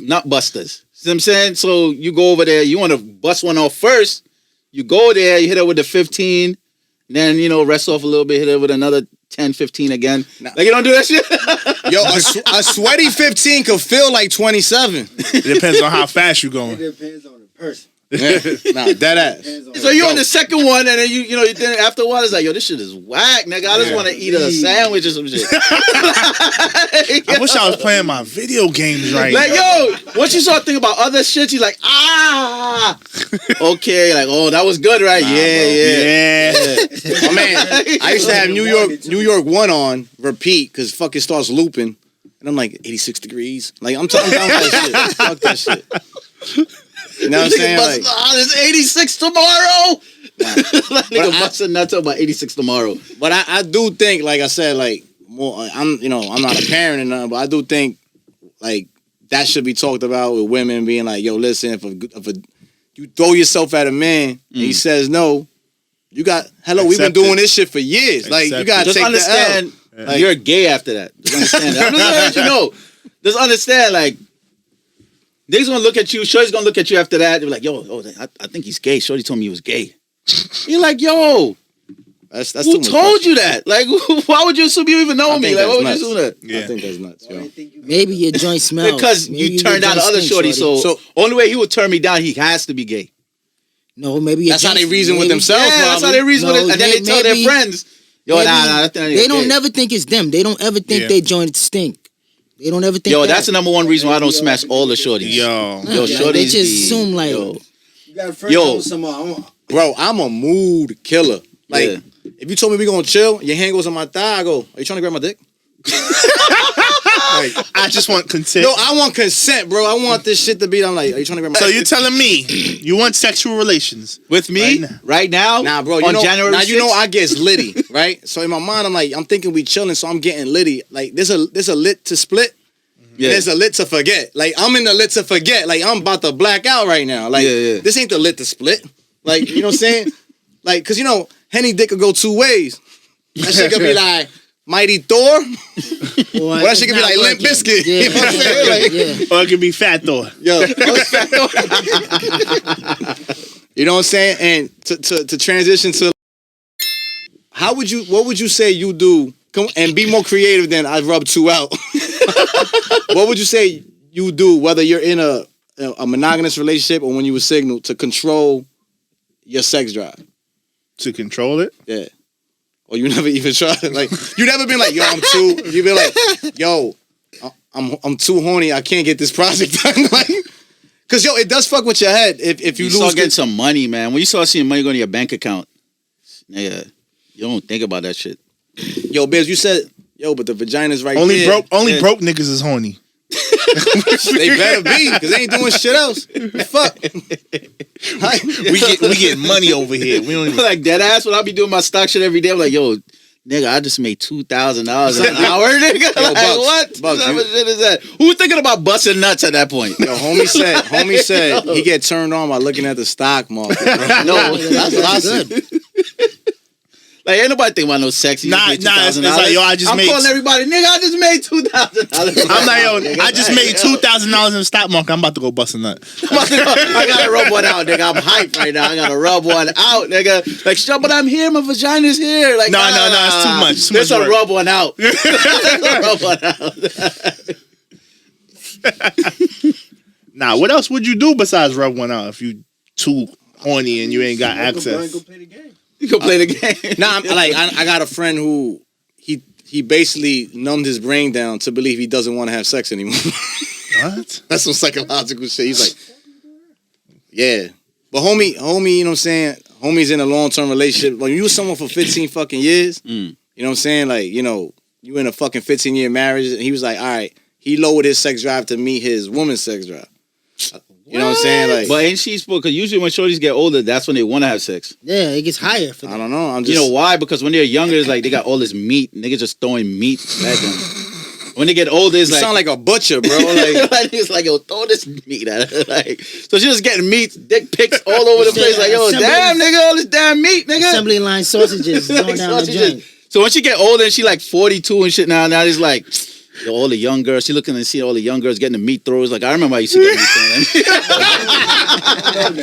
not busters. See what I'm saying? So you go over there, you want to bust one off first. You go there, you hit her with the 15, then, you know, rest off a little bit, hit her with another 10, 15 again. Like, you don't do that shit? Yo, a sweaty 15 could feel like 27. It depends on how fast you're going. It depends on the person. Nah, dead ass. So you're on the second one, and then you know, then after a while, it's like, yo, this shit is whack, nigga. I just want to eat a sandwich or some shit. I wish I was playing my video games right Like, now. yo, once you start thinking about other shit, you're like, okay, like, oh, that was good, right? Yeah. My man, I used to have New York 1 on repeat because fucking starts looping. And I'm like, 86 degrees. Like, I'm talking down that shit. Fuck that shit. You know what I'm saying? Like, it's 86 tomorrow. Like, nigga busting nuts about 86 tomorrow. but I do think, like I said, like, more. I'm not a parent or nothing, but I do think like that should be talked about with women being like, yo, listen, if you throw yourself at a man and he says no, you got we've been doing this shit for years. Like you gotta just take understand the L. Like, you're gay after that. Just understand that. I'm just letting you know. Just understand, like, niggas gonna look at you, Shorty's gonna look at you after that. They're like, yo, I think he's gay. Shorty told me he was gay. You're like, yo, that's who told you that? Like, why would you assume you even know me? Like, why would you assume that? Yeah. I think that's nuts, yo. Maybe your joint smells. Because Maybe you turned down the other shorty, so only way he would turn me down, he has to be gay. No, maybe that's how they reason with themselves. Yeah, that's how they reason with it. And then they tell their friends, yo, nah, they don't never think it's them. They don't ever think they joint stink. They don't ever think. Yo, that's the number one reason why I don't smash all the shorties. Yo, shorties. They just assume like. Yo. You got a friend on someone. Bro, I'm a mood killer. Like, if you told me we gonna chill, your hand goes on my thigh, I go, are you trying to grab my dick? Like, I just want consent. No, I want consent, bro. I want this shit to be. I'm like, are you trying to grab my? So you're telling me you want sexual relations with me right now? Nah, bro. On January 6th? You know I get litty, right? So in my mind, I'm thinking we chilling, so I'm getting litty. Like there's a lit to split. Yeah. There's a lit to forget. Like I'm in the lit to forget. Like I'm about to black out right now. Like this ain't the lit to split. Like you know what I'm saying? Like cause Henny dick could go two ways. That shit could be like Mighty Thor. Or that shit could be like Limp Bizkit. Yeah. You know what I'm saying? Like, or it could be Fat Thor. Yo. You know what I'm saying? And to transition to what would you say you do? Come and be more creative than I rub two out. What would you say you do, whether you're in a monogamous relationship or when you were single, to control your sex drive? To control it? Yeah. Or you never even tried it? Like you never been like, yo, I'm too. You've been like, yo, I'm too horny. I can't get this project done. Like, cause yo, it does fuck with your head if you lose. Start getting some money, man. When you start seeing money go to your bank account, nigga, you don't think about that shit. Yo, Bibz, you said, yo, but the vagina's right only there. Broke niggas is horny. They better be, because they ain't doing shit else. Fuck. we get money over here. We don't even like dead ass when I be doing my stock shit every day. I'm like, yo, nigga, I just made $2,000 an hour, nigga. Yo, like, Bucks, what? Bucks, what type of shit is that? Who's thinking about busting nuts at that point? Yo, homie said he get turned on by looking at the stock market. Bro. No, that's what I said. Like, ain't nobody think about no sexy. Nah, it's like, yo, I'm calling everybody, nigga, I just made $2,000. I'm like, yo, I just made $2,000 in the stock market. I'm about to go bust a nut. I gotta rub one out, nigga. I'm hyped right now. I gotta rub one out, nigga. Like, shut, but I'm here. My vagina's here. Like, no, it's too much. Let's rub one out. Rub one out. Nah, what else would you do besides rub one out if you too horny and you ain't got access? Go play the game. You can play the game. Nah, I got a friend who he basically numbed his brain down to believe he doesn't want to have sex anymore. What? That's some psychological shit. He's like, yeah. But homie, you know what I'm saying? Homie's in a long-term relationship. When you with someone for 15 fucking years, you know what I'm saying? Like, you in a fucking 15-year marriage, and he was like, all right, he lowered his sex drive to meet his woman's sex drive. You know what I'm saying? Like, but ain't she supposed? Because usually when shorties get older, that's when they want to have sex. Yeah, it gets higher for them. I don't know. I'm just, you know why? Because when they're younger, it's like they got all this meat. Niggas just throwing meat at them. When they get older, it's you like sound like a butcher, bro. Like it's like, yo, throw this meat at her. Like, so she's just getting meat, dick pics all over the place. Like, yo, damn, nigga, all this damn meat, nigga. Assembly line sausages going Like down the joint. So when she get older and she like 42 and shit now it's like, yo, all the young girls, she looking and see all the young girls getting the meat throws. Like, I remember I used to get meat thrown at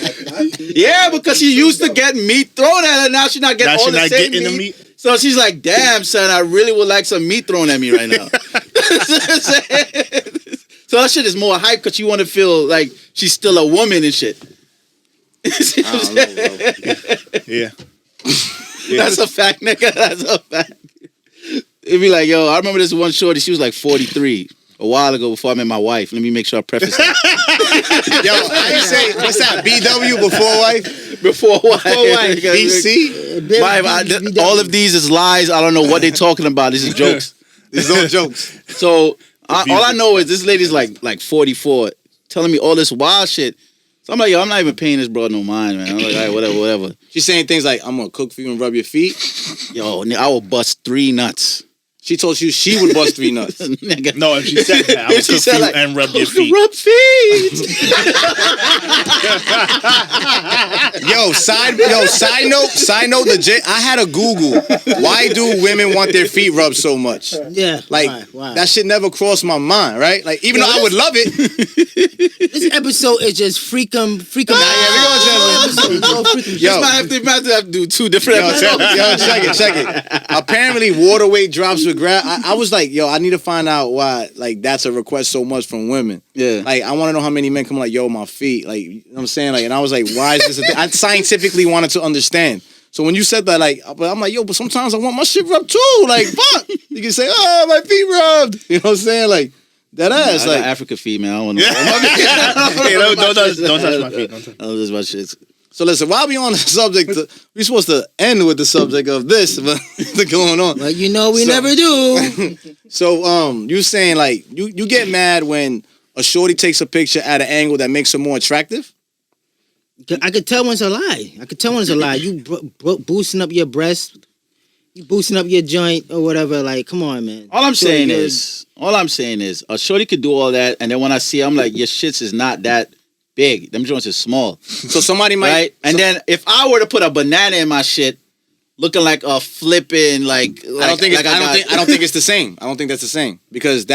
me. Yeah, because she used to get meat thrown at her. Now she's not getting all the same meat. The meat. So she's like, damn, son, I really would like some meat thrown at me right now. So that shit is more hype because you want to feel like she's still a woman and shit. I don't know, bro. Yeah. That's a fact, nigga. That's a fact. It'd be like, yo, I remember this one shorty, she was like 43 a while ago before I met my wife. Let me make sure I preface that. Yo, I ain't say, what's that, BW before wife? Before wife. BC? All of these is lies. I don't know what they're talking about. This is jokes. These are jokes. So all I know is this lady's like 44 telling me all this wild shit. So I'm like, yo, I'm not even paying this broad no mind, man. I'm like, all right, whatever. She's saying things like, I'm going to cook for you and rub your feet. Yo, I will bust 3 nuts. She told you she would bust 3 nuts. Nigga. No, if she said that, I would She cook said, you like, and rub your feet. Rub feet. Yo, side note, legit. I had a Google. Why do women want their feet rubbed so much? Yeah. Like why? that shit never crossed my mind, right? Like even though I would love it. This episode is just freak 'em. Yeah, we gonna Yo, might have to do 2 different episodes. Yo, check it. Apparently, water weight drops with grab. I was like, yo, I need to find out why. Like that's a request so much from women. Yeah. Like I want to know how many men come like, yo, my feet. Like you know what I'm saying. Like, and I was like, why is this a thing? I scientifically wanted to understand. So when you said that, like, but I'm like, yo, but sometimes I want my shit rubbed too. Like, fuck. You can say, oh, my feet rubbed. You know what I'm saying? Like that ass. I Like got Africa feet, man. I don't want to. Hey, don't touch my feet. Don't touch. I don't touch my shit. So listen, while we on the subject, we're supposed to end with the subject of this, but what's going on? Well, you know we never do. So you saying like you get mad when a shorty takes a picture at an angle that makes her more attractive? I could tell when it's a lie. You boosting up your breast, you boosting up your joint or whatever. Like, come on, man. All I'm saying is, a shorty could do all that, and then when I see her, I'm like, your shits is not that big. Them joints is small. So somebody might, right? And then if I were to put a banana in my shit, looking like a flipping I don't think it's the same. I don't think that's the same because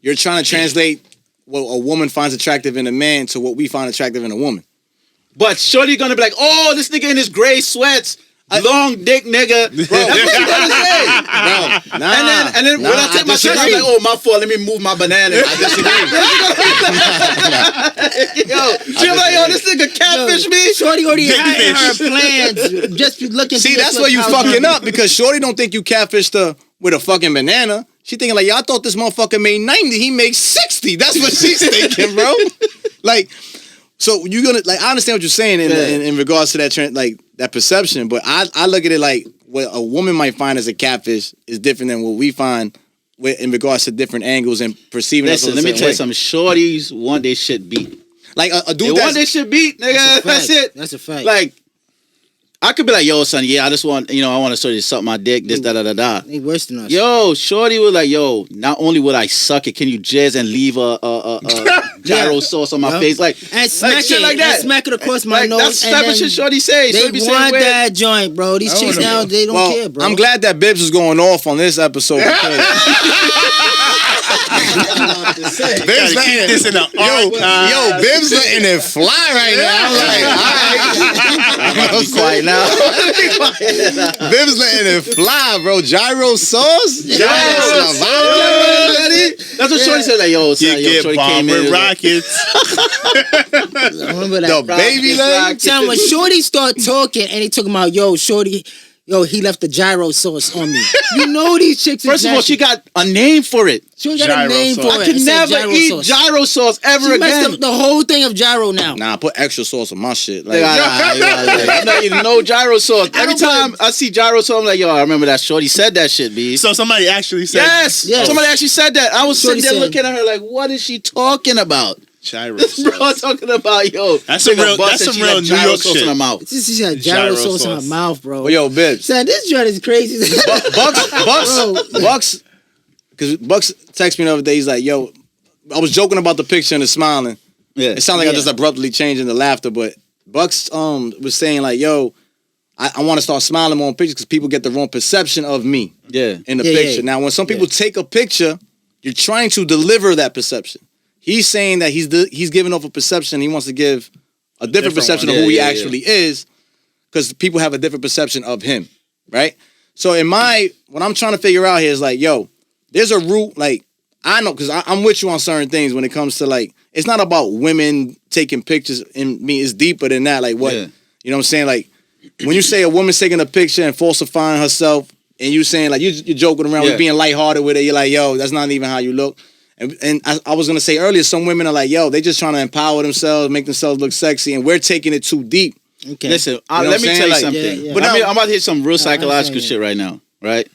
you're trying to translate what a woman finds attractive in a man to what we find attractive in a woman. But shorty gonna be like, oh, this nigga in his gray sweats. Long dick nigga. Bro, that's what you gonna say. Bro, and then when I take my shirt, I'm like, oh, my fault. Let me move my banana. I disagree. She's like, yo, this nigga catfish me. Shorty already had in her plans. Just looking. See, that's where you fucking up because shorty don't think you catfished her with a fucking banana. She thinking like, y'all thought this motherfucker made 90. He makes 60. That's what she's thinking, bro. Like, so you gonna like? I understand what you're saying in regards to that trend, like that perception, but I look at it like what a woman might find as a catfish is different than what we find in regards to different angles and perceiving. Listen, let me tell you something. Shorties want their shit beat. Like a dude they want their shit beat, nigga. That's it. That's a fact. Like, I could be like, yo, son, yeah, I just want, I want to sort of suck my dick, this, da. They worse than us. Yo, shorty was like, yo, not only would I suck it, can you jizz and leave a gyro sauce on my face? Like, and smack shit it like that. And smack it across my nose. That's the type of shit shorty say. They Shorty want that joint, bro. These chicks now, they don't care, bro. I'm glad that Bibz is going off on this episode because Bibz letting this in the Bibz letting it fly right now. I'm like, all right. I'm about to be quiet now. Bibz letting it fly, bro. Gyro sauce? That's what shorty said. Like, yo, son, You shorty get came bombed in. with rockets. Remember that? The baby leg? Tell when Shorty start talking and they talking about, yo, Shorty, he left the gyro sauce on me. You know these chicks. First of all, she got a name for it. She got a name for it. I could never eat gyro sauce ever she again. messed up the whole thing of gyro now. Nah, I put extra sauce on my shit. Like, I'm not eating no gyro sauce. Every time I see gyro sauce, I'm like, yo, I remember that shorty said that shit, B. So somebody actually said, yes. Somebody actually said that. I was sitting there looking at her like, what is she talking about? gyro This bro sauce. talking about, yo. That's some real New York shit. In her mouth. She got gyro sauce in her mouth, bro. Well, yo, Bibz. Son, this joint is crazy. Bucks, because Bucks texted me the other day. He's like, yo, I was joking about the picture and the smiling. Yeah. It sounded like I just abruptly changed into laughter, but Bucks was saying like, yo, I want to start smiling more on pictures because people get the wrong perception of me in the picture. Now, when some people take a picture, you're trying to deliver that perception. He's saying that he's giving off a perception. He wants to give a different perception of who he actually is because people have a different perception of him, right? So what I'm trying to figure out here is like, yo, there's a route, like, I know, because I'm with you on certain things when it comes to, like, it's not about women taking pictures. In me, it's deeper than that. Like, what, you know what I'm saying? Like, when you say a woman's taking a picture and falsifying herself, and you saying, like, you're joking around with being lighthearted with it, you're like, yo, that's not even how you look. And I was going to say earlier, some women are like, yo, they just trying to empower themselves, make themselves look sexy, and we're taking it too deep. Okay. Listen, what let I'm me saying? tell you Like, something. But I'm about to hit some real psychological shit right now, right?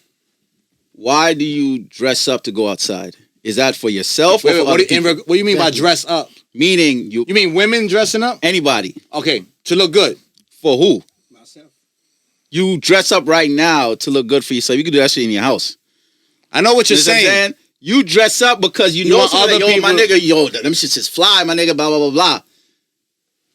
Why do you dress up to go outside? Is that for yourself or for other people? What do you mean by dress up? Meaning you mean women dressing up? Anybody. Okay, to look good. For who? Myself. You dress up right now to look good for yourself. You can do that shit in your house. I know what you're You know what I'm saying. You dress up because you know want something. other Like, yo, my people- nigga, yo, them shits is fly, my nigga, blah, blah, blah, blah.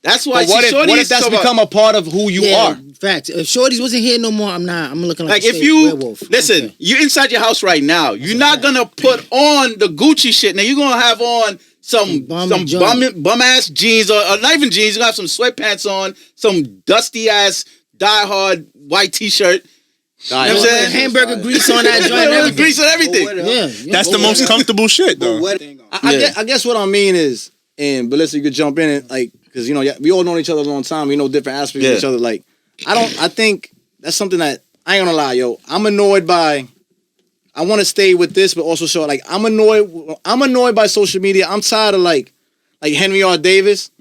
That's why But what if that's become a part of who you are? Facts. If Shorties wasn't here no more, I'm looking like Like a if straight you werewolf. listen, Okay. you're inside your house right now. You're not gonna put on the Gucci shit. Now you're gonna have on some bum ass jeans or not even jeans. You're gonna have some sweatpants on, some dusty ass diehard white t-shirt. You know what I'm saying? Hamburger grease on that joint. and everything. Grease and everything. Yeah, That's the most comfortable shit, though. I guess what I mean is, and Ballista, you could jump in and like, because you know we all know each other a long time. We know different aspects of each other. Like, I think that's something that I ain't gonna lie, yo. I'm annoyed by. I want to stay with this, but also show like I'm annoyed by social media. I'm tired of like Henry R. Davis.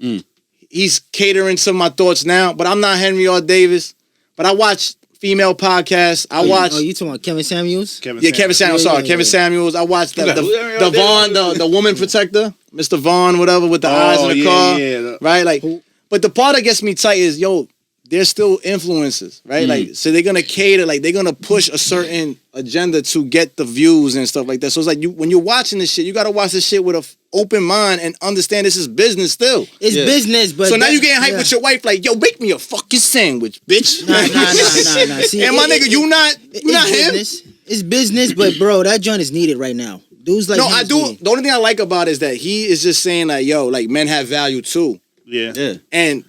He's catering to my thoughts now, but I'm not Henry R. Davis. But I watch female podcasts. I watch. Oh, you talking about Kevin Samuels? Kevin Samuels. Sorry, Kevin Samuels. I watched the Vaughn, the woman protector, Mr. Vaughn, whatever, with the eyes in the car, right? Like, but the part that gets me tight is, yo, they're still influencers, right? Like, so they're gonna cater, like they're gonna push a certain agenda to get the views and stuff like that. So it's like when you're watching this shit, you gotta watch this shit with a open mind and understand this is business still. It's business, but so now you getting hyped with your wife, like, yo, make me a fucking sandwich, bitch. Nah. See, and my nigga, you not him. It's business, but bro, that joint is needed right now. Dudes like no, him I is do. needed. The only thing I like about it is that he is just saying like, yo, like men have value too. Yeah. And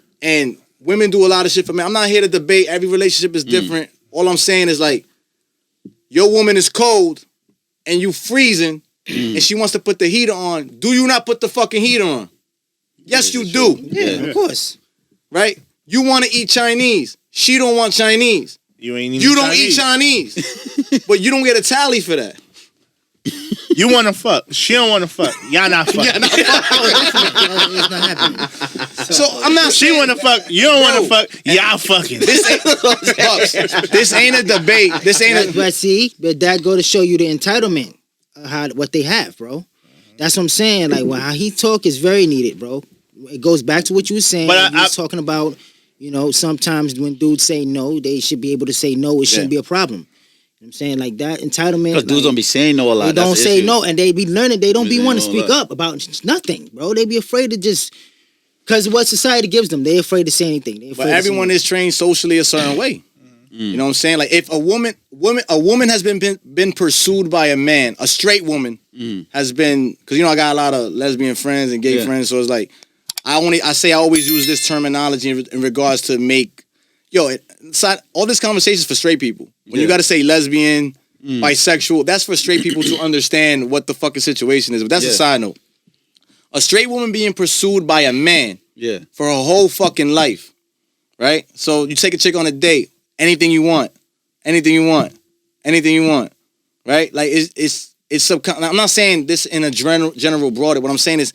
women do a lot of shit for men. I'm not here to debate. Every relationship is different. All I'm saying is like, your woman is cold and you freezing and she wants to put the heater on. Do you not put the fucking heater on? Yes, you do. Yeah, of course. Right? You want to eat Chinese. She don't want Chinese. You ain't You don't eat Chinese. But you don't get a tally for that. You want to fuck. She don't want to fuck. Y'all not fucking. It's not happening. So I'm not She saying want to fuck. You don't want to fuck. Y'all fucking. this ain't a debate. This ain't a But that go to show you the entitlement, what they have, bro. That's what I'm saying. Like, how he talk is very needed, bro. It goes back to what you were saying. But you was talking about, you know, sometimes when dudes say no, they should be able to say no. It shouldn't be a problem. You know what I'm saying? Like, that entitlement. Because dudes don't be saying no a lot. They don't That's the say issue. no, and they be learning. They don't be They want to know speak that. up about nothing, bro. They be afraid to just... Because what society gives them, they're afraid to say anything. But everyone is trained socially a certain way. You know what I'm saying? Like if a woman has been pursued by a man, a straight woman has been, because you know I got a lot of lesbian friends and gay friends, so it's like I always use this terminology in regards to make all this conversation is for straight people. When you got to say lesbian, bisexual, that's for straight people to understand what the fucking situation is. But that's a side note. A straight woman being pursued by a man for her whole fucking life, right? So you take a chick on a date, anything you want, right? Like it's I'm not saying this in a general broad. What I'm saying is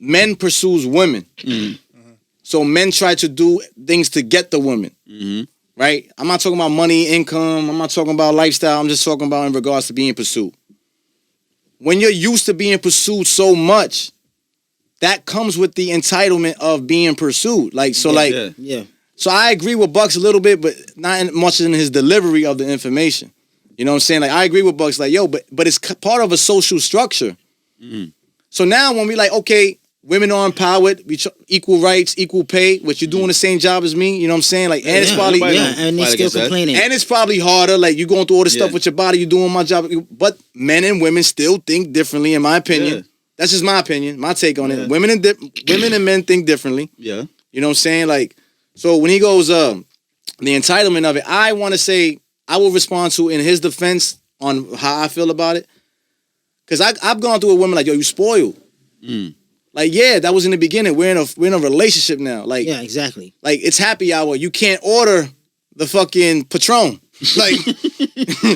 men pursues women. So men try to do things to get the women, right? I'm not talking about money, income. I'm not talking about lifestyle. I'm just talking about in regards to being pursued. When you're used to being pursued so much, that comes with the entitlement of being pursued. Like, so So I agree with Bucks a little bit, but not much in his delivery of the information. You know what I'm saying? Like, I agree with Bucks, like, yo, but it's part of a social structure. So now when we like, okay, women are empowered, equal rights, equal pay, which you're doing the same job as me, you know what I'm saying? Like, and it's probably... and they still complaining. And it's probably harder, like, you're going through all this stuff with your body, you're doing my job, but men and women still think differently, in my opinion. That's just my opinion, my take on it. Women and men think differently. Yeah. You know what I'm saying? Like, so when he goes, the entitlement of it, I want to say, I will respond to in his defense on how I feel about it. Because I've gone through a woman like, yo, you spoiled. Like, yeah, that was in the beginning. We're in a relationship now. Like, yeah, exactly. Like, it's happy hour. You can't order the fucking Patron. Like,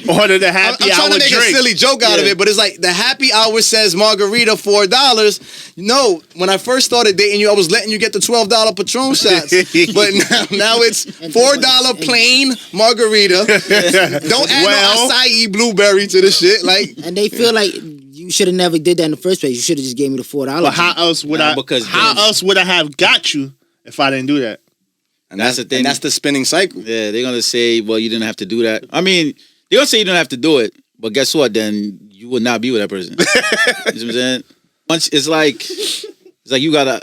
order the happy hour I'm trying to make drink. a silly joke out of it, but it's like the happy hour says margarita $4. No, when I first started dating you, I was letting you get the $12 Patron shots, but now it's $4 plain margarita. Don't add no acai blueberry to the shit. Like, and they feel like you should have never did that in the first place. You should have just gave me the $4. But how else would I have got you if I didn't do that? And that's the thing. And that's the spinning cycle. Yeah, they're gonna say, well, you didn't have to do that. I mean, they're gonna say you didn't have to do it, But guess what? Then you would not be with that person. You know what I'm saying? Once it's like you gotta.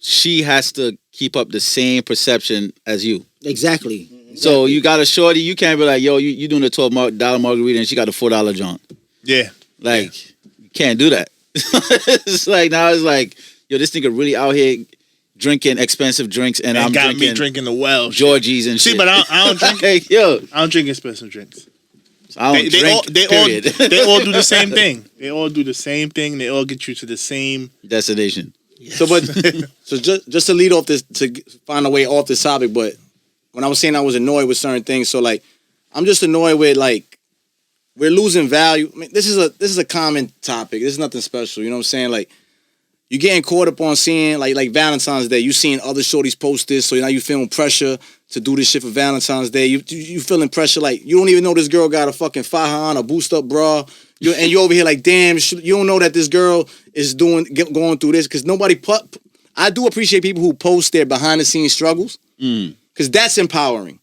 She has to keep up the same perception as you. Exactly. So you got a shorty. You can't be like, yo, you doing a $12 margarita and she got a $4 joint. Yeah. Like, you can't do that. It's like, now it's like, yo, this nigga really out here drinking expensive drinks and I'm got drinking me drinking the Welsh. Georgies and shit. See, but I don't drink. Like, yo, I don't drink expensive drinks. I don't drink, period. They all do the same thing. They all do the same thing. They all get you to the same destination. So, but so just to lead off this, to find a way off this topic, but when I was saying I was annoyed with certain things, so like I'm just annoyed with like we're losing value. I mean, this is a common topic. This is nothing special. You know what I'm saying? Like you're getting caught up on seeing like Valentine's Day. You seeing other shorties post this, so now you feeling pressure to do this shit for Valentine's Day. You feeling pressure like you don't even know this girl got a fucking faja on, a boost up bra. And you over here like, damn, you don't know that this girl is going through this because nobody I do appreciate people who post their behind the scenes struggles because that's empowering.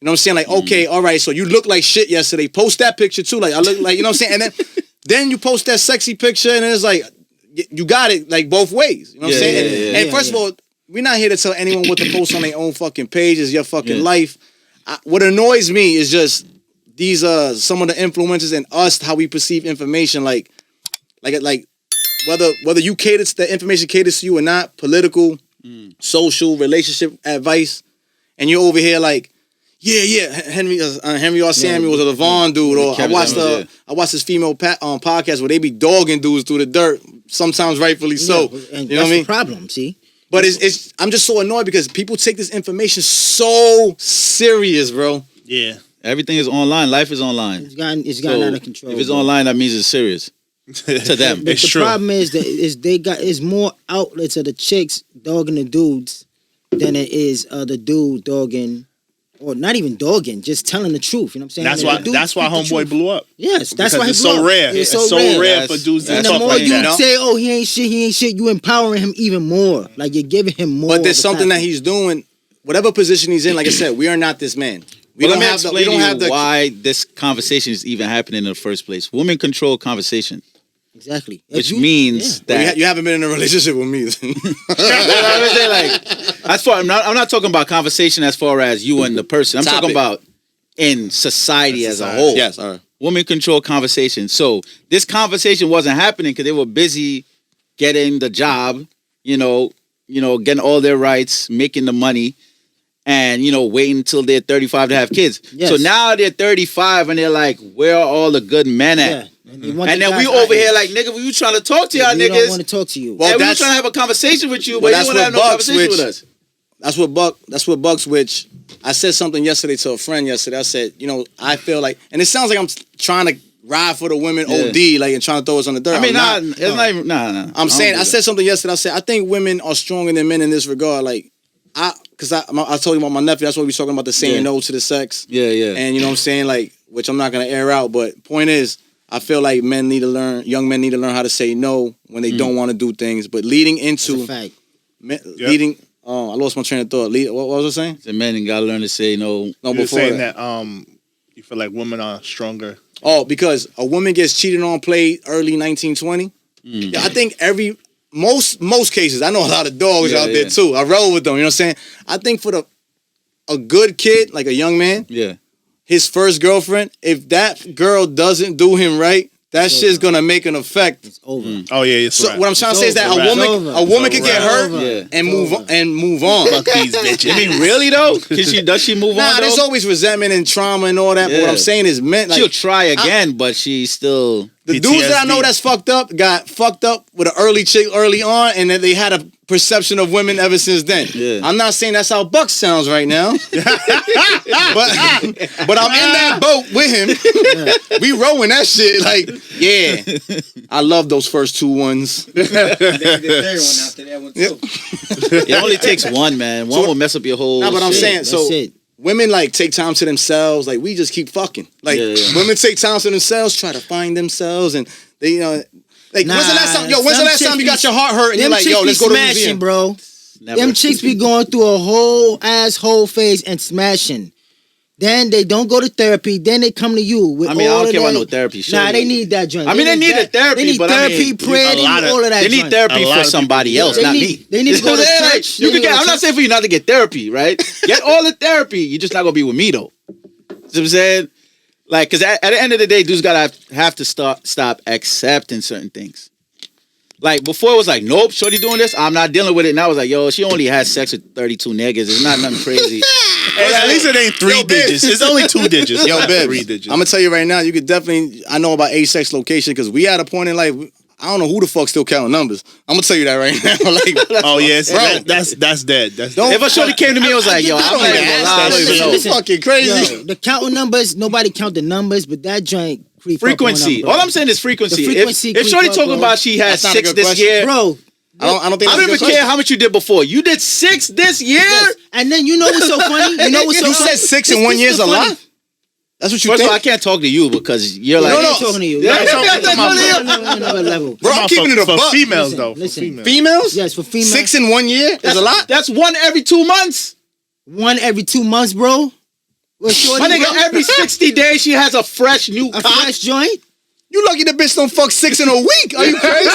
You know what I'm saying? Like, okay, all right, so you look like shit yesterday. Post that picture too. Like, I look like, you know what I'm saying? And then you post that sexy picture and it's like, you got it like both ways. You know what I'm saying? And first of all, we're not here to tell anyone what to post on their own fucking page. It's your fucking life. What annoys me is just these some of the influencers and us, how we perceive information, like whether you cater to the information caters to you or not, political, social, relationship advice, and you're over here like, Henry R. Samuels or the Vaughn dude, or I watched this female podcast where they be dogging dudes through the dirt, sometimes rightfully so. And you know what I mean? The problem, see. But it's I'm just so annoyed because people take this information so serious, bro. Yeah. Everything is online. Life is online. It's gotten out of control. If it's online, that means it's serious to them. But the problem is that it's more outlets of the chicks dogging the dudes than it is the dude dogging, or not even dogging, just telling the truth. You know what I'm saying? That's why Homeboy blew up. Yes, that's why he it's blew so up. rare. It's so rare for dudes to And talk the more like you that. say, "Oh, he ain't shit," you empowering him even more. Like you're giving him more. But there's something that he's doing, whatever position he's in. Like I said, we are not this man. We Well, don't let me have the. explain We don't have the. why this conversation is even happening in the first place. Women control conversation, Exactly. which means Well, that you haven't been in a relationship with me. I'm not talking about conversation as far as you and the person. I'm talking about in society as a whole. Yes, all right. Women control conversation. So this conversation wasn't happening because they were busy getting the job, getting all their rights, making the money, and waiting until they're 35 to have kids. Yes. So now they're 35 and they're like, where are all the good men at? Yeah. And then we over here like, nigga, we trying to talk to y'all We niggas. don't want to talk to you. Well, And we were that's- trying to have a conversation with you, Well, but you that's don't want to have no what conversation with us. That's what Bucks, which I said something yesterday to a friend yesterday. I said, I feel like, and it sounds like I'm trying to ride for the women OD, like, and trying to throw us on the dirt. I mean, I'm not. it's not even, nah. I'm saying, I said something yesterday. I said, I think women are stronger than men in this regard. Like, because I told you about my nephew. That's what we talking about, the saying no to the sex. Yeah. And you know what I'm saying? Like, which I'm not going to air out. But point is, I feel like young men need to learn how to say no when they don't want to do things. But leading into, That's a fact. I lost my train of thought. What was I saying? The men gotta learn to say no. No, You're before saying that. that you feel like women are stronger. Oh, because a woman gets cheated on played early 1920. Yeah, I think most cases, I know a lot of dogs out there too. I roll with them, you know what I'm saying? I think for a good kid, like a young man, his first girlfriend, if that girl doesn't do him right, that shit's gonna make an effect. It's over. Oh yeah, it's So what I'm trying to say is that a woman can get hurt and move on. Fuck these bitches. I mean, really though? Does she move on? Nah, there's always resentment and trauma and all that. But what I'm saying is, men, like, she'll try again, but she's still. the dudes that I know that's fucked up got fucked up with an early chick early on, and then they had a perception of women ever since then. Yeah. I'm not saying that's how Buck sounds right now, but I'm in that boat with him. We rowing that shit like, I love those first two ones. The third one after that one too. It only takes one, man. One will mess up your whole. Nah, but I'm shit. saying, That's so it. women like take time to themselves. Like we just keep fucking. Like women take time to themselves, try to find themselves, and they, like when's the last time? When's the last time you got your heart hurt and you're like, yo, let's go to the museum, bro. Never. Them chicks be going through a whole asshole phase and smashing. Then they don't go to therapy. Then they come to you with I mean, I all don't of care about that- no therapy. Nah, Shorty. they need that joint. I mean, they need the therapy, They need but I therapy, mean, prayer, they need all of that. They need joint. therapy A lot for of somebody people- else, They not need- me. they need to go to Yeah, like, church. You They can need to get. go I'm to not church. saying for you not to get therapy, right? Get all the therapy. You're just not gonna be with me though. You know what I'm saying? Like, cause at the end of the day, dudes gotta have to stop accepting certain things. Like before, it was like, nope, shorty doing this, I'm not dealing with it. Now I was like, yo, she only has sex with 32 niggas. It's not nothing crazy. Hey, at least it ain't 3 digits. It's only 2 digits. Yo, not Bibz, 3 digits. I'm gonna tell you right now, you could definitely. I know about A-sex location because we at a point in life. I don't know who the fuck still counting numbers. I'm gonna tell you that right now. Like, Oh yes, Bro. that's dead. That's Don't- dead. If a shorty came to me, I was like, yo, I I'm don't not even even gonna ask lie. that I don't shit. even know. You fucking crazy. Yo, the counting numbers, nobody count the numbers, but that joint creep Frequency. up on All them, I'm saying is frequency. The frequency If shorty creep up, talking bro. about she had That's not a 6 good this question. year, bro. I don't think I that's don't a even good care question. how much you did before. You did 6 this year. Yes. And then you know what's so funny? You know what's so You funny? said 6 in 1 year is a lot. That's what you First of think, all, I can't talk to you because you're like, I ain't talking to you. Yeah, I'm yeah, talking yeah, to yeah. another level. bro. I'm keeping it a for buck. females Listen, though. listen. For females. Females? Yes, for females. 6 in 1 year is a lot. That's 1 every 2 months. One every 2 months, bro. Well, shorty, My nigga, bro, every 60 days she has a fresh new a cock. fresh joint. You lucky the bitch don't fuck 6 in a week. Are you crazy?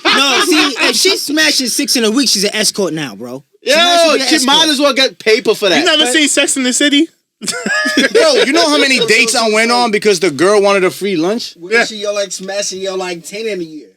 No, see, if she's smashing 6 in a week, she's an escort now, bro. Yo, might be an she might escort. as well get paper for that. You never seen Sex in the City? Bro, you know how many dates I went on because the girl wanted a free lunch? Where she yo like smashing yo like 10 in a year.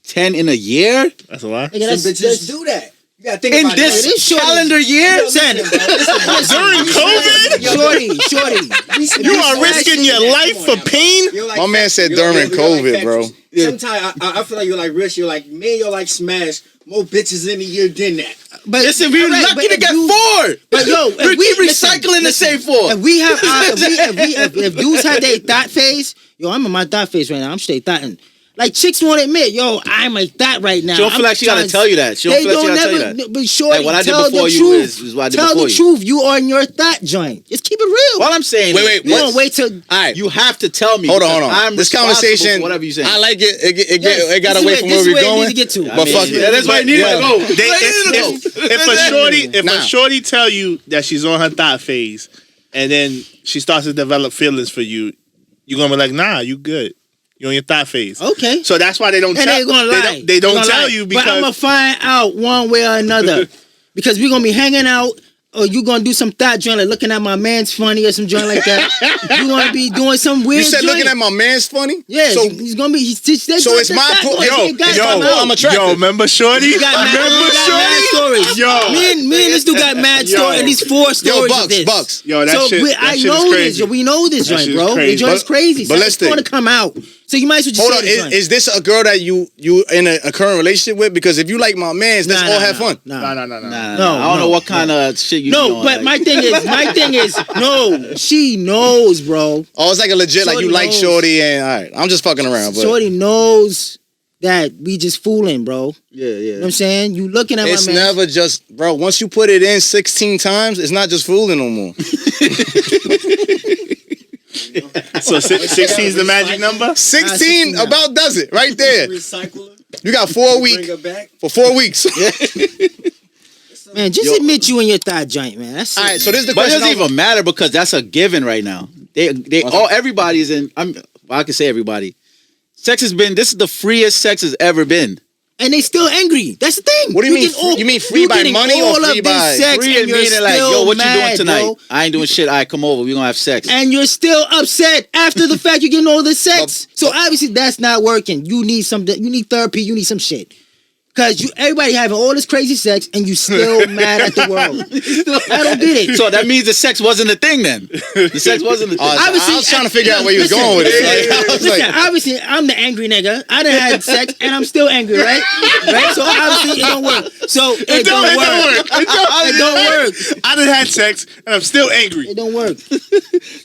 10 in a year? That's a lot. Nigga, Some bitches do that. You gotta think In about this it. shorty- calendar year? Son, During COVID, shorty. you are risking your life for pain. My man said during COVID, bro. Sometimes I feel like you're like rich. You're like man. You're like smash more bitches in a year than that. But Listen, we're alright, lucky but to if get you- 4. But yo, we keep recycling the same 4. If we have, if dudes have their thought phase, yo, I'm in my thought phase right now. I'm straight thoughting. Like chicks won't admit, yo, I'm a thought right now. She don't feel like she gotta tell you that. She don't feel like she gotta tell you that. But shorty, Like, what I did tell before the you truth. is what I did tell before the you. truth. You are in your thought joint. Just keep it real. All I'm saying Wait, You don't wait till. All right. you have to tell me. Hold on, because hold on. I'm This responsible conversation, for whatever you say. I like it. It Yes, got this is away from this where is we're where it going. need to get to. But fuck it. Yeah, that's why I need Yeah. to go. If Nah. a shorty tell you that she's on her thought phase, and then she starts to develop feelings for you, you're gonna be like, nah, you good. You're on your thought phase. Okay. So that's why they don't And tell. they gonna lie. They don't gonna tell lie. you But I'm gonna because find out one way or another, because we're gonna be hanging out, or you gonna do some thought joint, like looking at my man's funny or some joint like that. You gonna be doing some weird. You said joint. looking at my man's funny? Yeah, So, he's gonna be. so it's my pull. I'm attracted. yo, remember shorty? You got mad, Remember you got mad shorty? stories. Yo. me and this dude got mad Yo. stories. At least 4 stories. Yo, of this. Bucks. Yo, that so shit. we, that I shit know is this. crazy. We know this That joint, shit is bro. The crazy. joint's crazy. So it's Balliztic. gonna come out. So you might as well just Hold say on, the joint. is this a girl that you in a current relationship with? Because if you like my man's, let's all have fun. No. Nah, No, I don't know what kind of shit you. No, doing, but like. my thing is, no, she knows, bro. Oh, it's like a legit, like you Shorty like knows. shorty, and all right, I'm just fucking around, but Shorty knows that we just fooling, bro. Yeah, You know what I'm saying? You looking at it's my man. never just, bro. Once you put it in 16 times, it's not just fooling no more. So 16 is the magic number? 16 now. about does it right there. Recycle her, You got 4 bring weeks her back. for 4 weeks. Man, just admit you in your thought joint, man. That's All it, right, so this is the But it question. doesn't even matter because that's a given right now. Everybody's in. I can say everybody. Sex has been. This is the freest sex has ever been. and they still angry. That's the thing. What do you mean? getting all- You mean free you by getting money or all free of this by- sex Free and and you're meaning like, still yo, what you doing mad, tonight? bro. I ain't doing shit. All right, come over. We gonna have sex. And you're still upset after the fact you're getting all this sex. So obviously that's not working. You need something. You need therapy. You need some shit. Cause everybody having all this crazy sex and you still mad at the world. I don't get it. So that means the sex wasn't a thing then. The sex wasn't a thing. I was trying to figure out where you was going with it. Like, I was Listen, like, obviously, I'm the angry nigga. I done had sex and I'm still angry, right? Right? So obviously, it don't work. So it don't work. It don't work. I done had sex and I'm still angry. It don't work.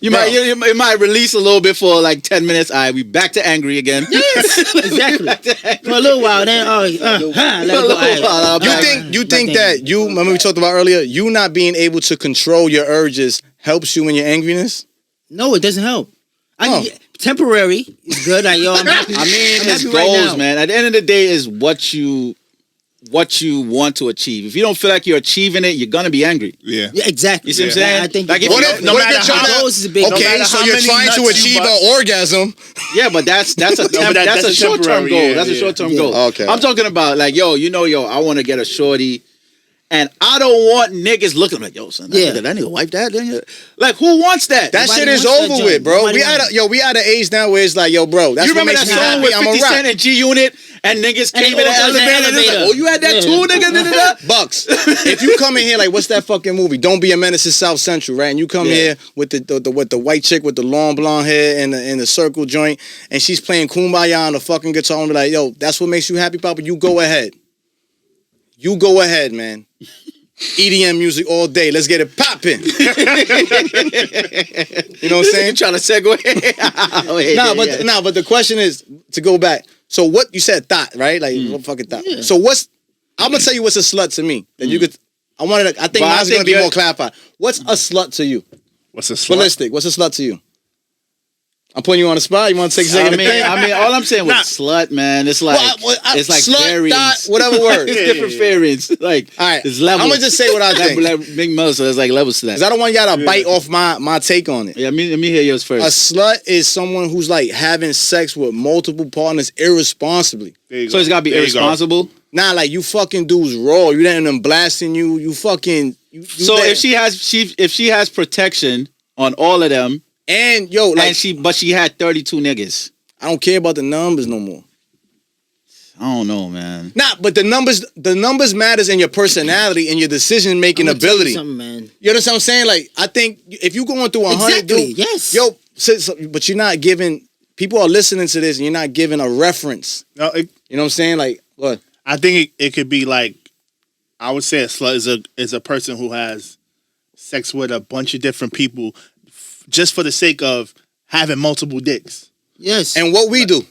You might release a little bit for like 10 minutes. All right, we back to angry again. Exactly. For a little while, then let it go. All right. you think that you remember we talked about earlier, you not being able to control your urges helps you in your angriness? No, it doesn't help. Oh. Temporary is good. Like, yo, I'm happy. I mean, I'm it's happy right goals, now. man. At the end of the day, is what you what you want to achieve. If you don't feel like you're achieving it, you're gonna be angry. Yeah. Yeah, exactly. You see what I'm saying? I think Like, if What you- if, no what if matter you're trying how- to? Those is a big Okay, matter so how you're many trying to nuts you achieve bust. an orgasm. Yeah, but that's a but that's that's a a short term temporary, goal. yeah, That's a yeah. short term Yeah. goal. Okay. I'm talking about like, yo, I want to get a shorty, and I don't want niggas looking like, yo, son, Yeah. that nigga wipe that. Then like, who wants that? That Nobody shit is wants that over joint. with, bro. Nobody We at wants an age now where it's like, yo, bro, that's You what remember makes that me song happy. with I'm a 50 rap. Cent and G Unit, and niggas And came they in the all was in elevator, and it's like, elevator. oh, you had that Yeah. too, nigga. Da-da-da. Bucks. If you come in here like, what's that fucking movie? Don't Be a Menace to South Central, right? And you come here with the white chick with the long blonde hair and the circle joint, and she's playing Kumbaya on the fucking guitar, and be like, yo, that's what makes you happy, Papa. You go ahead. You go ahead, man. EDM music all day. Let's get it popping. You know what I'm saying? You trying to segue? Oh, yeah, yeah. But the question is to go back. So what you said thought, right? Like what fucking thought. Yeah. So I'm gonna tell you what's a slut to me. That you could I think But I mine's gonna think be you're- more clarified. What's a slut to you? What's a slut? Ballistic. What's a slut to you? I'm putting you on the spot. You want to take a second to think? I mean, all I'm saying with Nah. slut, man, it's like it's like slut, variants. dot, whatever word. It's different variants. Like, All right. there's levels. I'm gonna just say what I think. Like Big Mo, so there's like levels to that. Because I don't want y'all to bite off my take on it. Yeah, let me hear yours A first. slut is someone who's like having sex with multiple partners irresponsibly. There you So it's got to be There you go. irresponsible. Nah, like you fucking dudes raw. You letting them blasting you. You fucking. So if she has protection on all of them, and yo, like and she had 32 niggas. I don't care about the numbers no more. I don't know, man. Nah, but the numbers matters in your personality and your decision making I'm gonna tell you ability. something, man. You understand what I'm saying? Like I think if you going through 100, Exactly, dude, yes. yo, but you're not giving. People are listening to this and you're not giving a reference. No, You know what I'm saying? Like what? I think it could be like, I would say a slut is a person who has sex with a bunch of different people just for the sake of having multiple dicks. Yes. And what we do?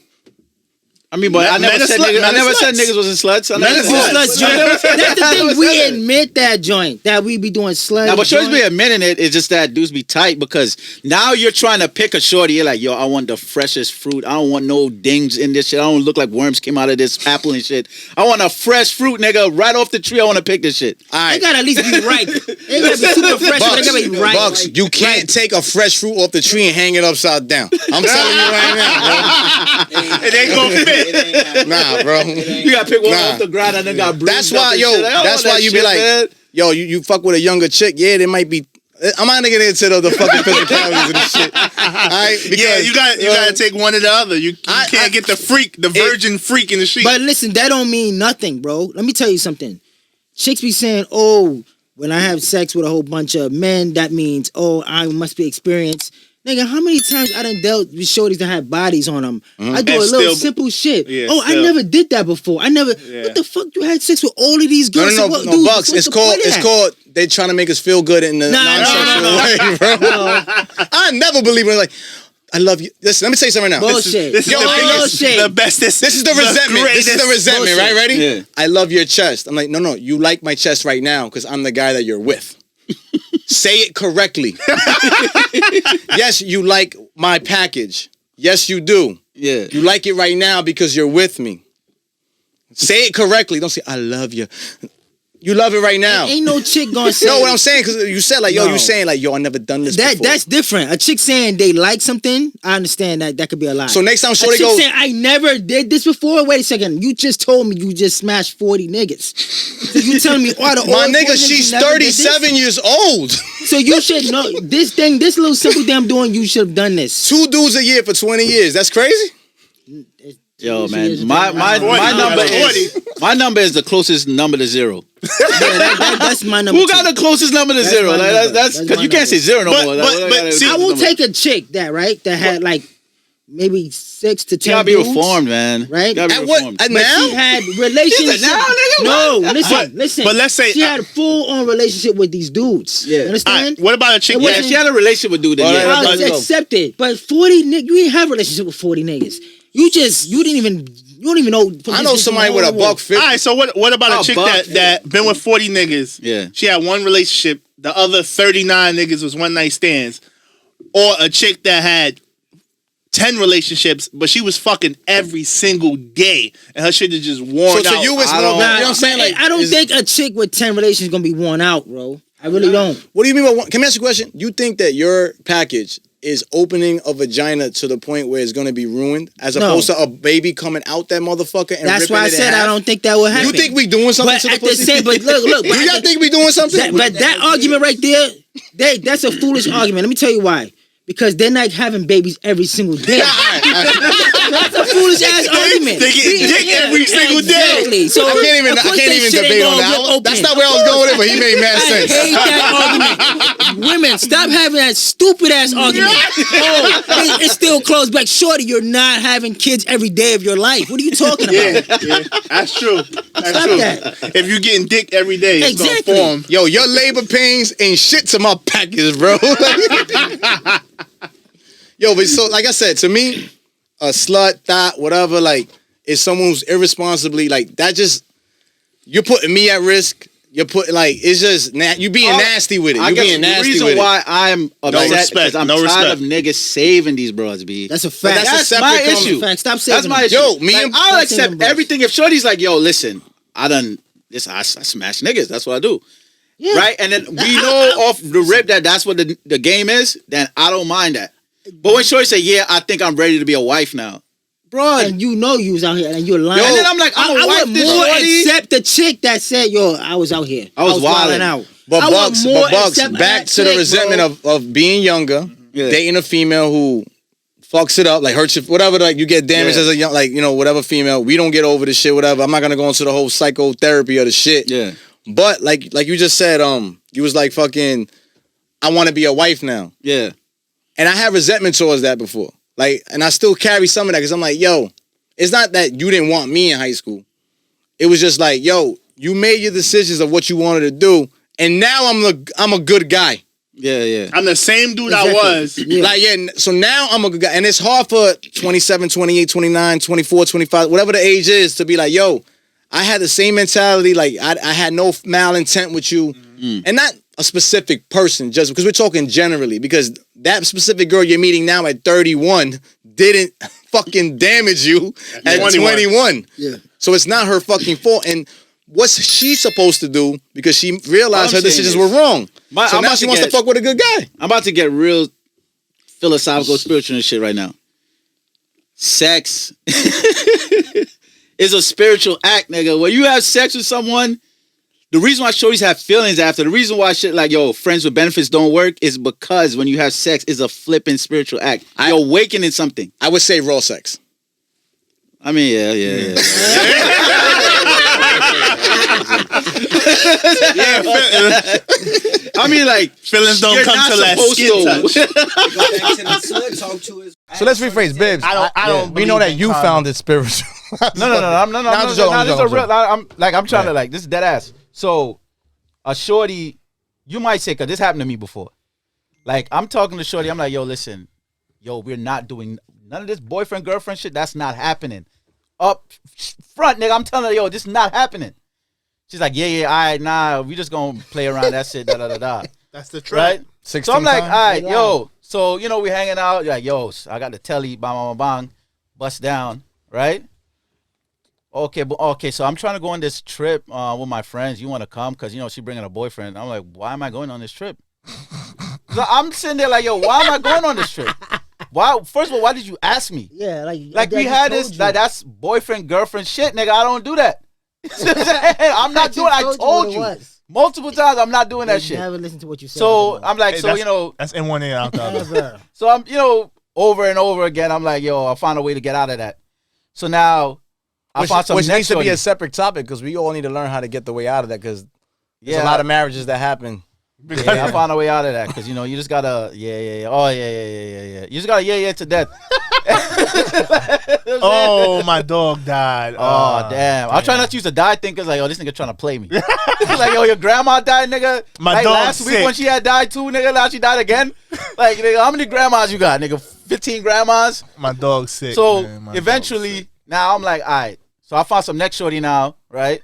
I mean, but I never said niggas wasn't sluts. I never That's said the sluts joint. That's the thing. We admit that joint that we be doing sluts. Now, but shorties be admitting it. It's just that dudes be tight because now you're trying to pick a shorty. You're like, yo, I want the freshest fruit. I don't want no dings in this shit. I don't look like worms came out of this apple and shit. I want a fresh fruit, nigga, right off the tree. I want to pick this shit. All right. They gotta at least be ripe. They gotta be super fresh, but they gotta be ripe. Bucks, you can't take a fresh fruit off the tree and hang it upside down. I'm telling you right now, It ain't gonna fit. bro. Nah, bro. You gotta pick one Nah. off the ground and then got bruised. That's why, up and yo. shit. Like, I don't That's want why that you be shit, like, man. yo, you fuck with a younger chick. Yeah, there might be. I'm not gonna get into the fucking physicalities of this shit. All right, because Yeah, you gotta take one or the other. You can't get the virgin freak in the street. But listen, that don't mean nothing, bro. Let me tell you something. Chicks be saying, "Oh, when I have sex with a whole bunch of men, that means I must be experienced." Nigga, how many times I done dealt with shorties that have bodies on them? I do And a little still- simple shit. Yeah, I still. never did that before. I never. Yeah. What the fuck? You had sex with all of these girls? No, What, no, dude, Bucks. what's It's the point of that? called. They trying to make us feel good in the non-sexual no. way, bro. I never believe in like. I love you. Listen, let me tell you something right now. Bullshit. This is Yo, the biggest, bullshit. the bestest. This is the resentment. This is the resentment, Bullshit. right? Ready? Yeah. I love your chest. I'm like, no, you like my chest right now because I'm the guy that you're with. Say it correctly. Yes, you like my package. Yes, you do. Yeah. You like it right now because you're with me. Say it correctly. Don't say, I love you. You love it right now. Ain't no chick gonna say. No, what I'm saying, because you said like, yo, No. you saying like, yo, I never done this before. That's different. A chick saying they like something, I understand that could be a lie. So next time a shorty chick goes, saying I never did this before. Wait a second, you just told me you just smashed 40 niggas. So you telling me all the my old 40 nigga, niggas she's you never did this? 37 years old. So you should know this little simple thing I'm doing. You should have done this. 2 dudes a year for 20 years. That's crazy. Yo, She man, is my 40. number is the closest number to zero. That's my number. Who got the closest number to That's zero? my Like, number. that's That's because my you can't say number. zero no But- more. but see, I will take a chick that had like maybe 6 to 10 You gotta be dudes, reformed, man. right? You gotta be At what? reformed. At But now? she had relationship. now, nigga? No, What? listen. but let's say- she had a full on relationship with these dudes. Yeah. You understand? Alright, what about a chick It Yeah, wasn't- if she had a relationship with dude, then Well, yeah. let's I'll go. accept it. But 40 niggas, you ain't have a relationship with 40 niggas. You don't even know. I know somebody with a $150. All right, so what about Oh, a chick buck. that been with 40 niggas? Yeah. She had one relationship. The other 39 niggas was one night stands. Or a chick that had 10 relationships, but she was fucking every single day, and her shit is just worn out. So you was Nah, you know what I'm saying? Like, I don't think a chick with 10 relations is gonna be worn out, bro. I really don't. What do you mean by? Can I ask you a question? You think that your package is opening a vagina to the point where it's going to be ruined, as opposed to a baby coming out that motherfucker and That's ripping why I it in said I half? don't think that will happen. You think we doing something But to the at the pussy? same, but look. Do y'all think we doing something? But that argument right there, that's a foolish argument. Let me tell you why. Because they're not having babies every single day. That's a foolish ass argument. They get dick every single day. Exactly. So I can't even debate on that. That's not where I was going with it, but he made mad sense. I hate that argument. Women, stop having that stupid ass argument. Oh, it's still closed back. Shorty, you're not having kids every day of your life. What are you talking about? Yeah, that's true. That's Stop true. that. If you're getting dick every day, it's Exactly. gonna form. Yo, your labor pains ain't shit to my package, bro. Yo, but so like I said, to me, a slut, thought, whatever, like, is someone who's irresponsibly like that. Just you're putting me at risk. You're putting like it's just you being nasty with it. I You guess being the nasty reason with why it. I'm upset respect, because I'm no tired respect. of niggas saving these bros, B. That's a But fact. that's a That's separate my conversation. issue. Fact. Stop saying That's my issue. Yo, me Like, and- I'll Stop accept saying them, everything. If Shorty's like, yo, listen, I smash niggas. That's what I do. Yeah. Right? And then we know off the rip that that's what the game is, then I don't mind that. But when Shorty say, yeah, I think I'm ready to be a wife now. Bro, And you know you was out here and you're lying. and then I'm like, I'm a I wife would this more shorty. accept the chick that said, yo, I was out here. I was wildin'. out. But I would more Bucks, accept back that to the chick, resentment bro. of being younger, Yeah. dating a female who fucks it up, like hurts you, whatever, like you get damaged Yeah. as a young, like, you know, whatever female. We don't get over the shit, whatever. I'm not gonna go into the whole psychotherapy of the shit. Yeah. But like you just said, you was like fucking, I want to be a wife now. Yeah. And I had resentment towards that before. Like, and I still carry some of that because I'm like, yo, it's not that you didn't want me in high school. It was just like, yo, you made your decisions of what you wanted to do, and now I'm a good guy. Yeah. I'm the same dude Exactly. I was. Yeah. Like, yeah, so now I'm a good guy. And it's hard for 27, 28, 29, 24, 25, whatever the age is, to be like, yo, I had the same mentality. Like, I had no malintent with you. And not a specific person, just because we're talking generally, because that specific girl you're meeting now at 31 didn't fucking damage you at 21. Yeah. So it's not her fucking fault. And what's she supposed to do? Because she realized All her I'm saying decisions is- were wrong. So I'm now about she to wants to get- fuck with a good guy. I'm about to get real philosophical, spiritual and shit right now. Sex is a spiritual act, nigga. When you have sex with someone, the reason why shorties have feelings after, the reason why shit like, yo, friends with benefits don't work is because when you have sex, it's a flipping spiritual act. You're awakening something. I would say raw sex. I mean, yeah. I mean, like, Feelings don't you're come not till that supposed skin to. touch. Go back to the slut, talk to his. So let's rephrase, Bibz. I don't We know believe that in you condoms. found it spiritual. No, I'm just joking, I'm this is a joking. real. I'm trying to like. This is dead ass. So, a shorty, you might say, cause this happened to me before. Like, I'm talking to shorty. I'm like, yo, listen, we're not doing none of this boyfriend girlfriend shit. That's not happening. Up front, nigga. I'm telling her, yo, this is not happening. She's like, yeah, all right, nah, we just gonna play around. That's it. Da. That's the truth. Right? 16 So I'm like, all times? right, yo. So, we hanging out. You're like, yo, I got the telly, bang, bust down, right? Okay, so I'm trying to go on this trip with my friends. You want to come? Because, she bringing a boyfriend. I'm like, why am I going on this trip? So I'm sitting there like, yo, why am I going on this trip? Why? First of all, why did you ask me? Yeah, Like, we had this, that's boyfriend, girlfriend shit, nigga. I don't do that. I'm not doing it. I told you. Multiple times, I'm not doing that shit. Never listen to what you said. So I'm like, Hey, so that's in one ear, out the other. Never. so I'm, over and over again, I'm like, yo, I found a way to get out of that. So now I found some which next needs to be shorty. a separate topic because we all need to learn how to get the way out of that because there's Yeah. a lot of marriages that happen. Yeah, I found a way out of that because you just gotta yeah. Oh yeah. You just gotta yeah to death. Oh, my dog died. Oh damn! I try not to use the die thing because like, oh, this nigga trying to play me. Like, yo, your grandma died, nigga. My like, dog's last week sick. when she had died too, nigga. Now she died again. Like, nigga, how many grandmas you got, nigga? 15 grandmas. My dog's sick. So man. My dog's eventually, sick. now I'm like, all right. So I found some next shorty now, right?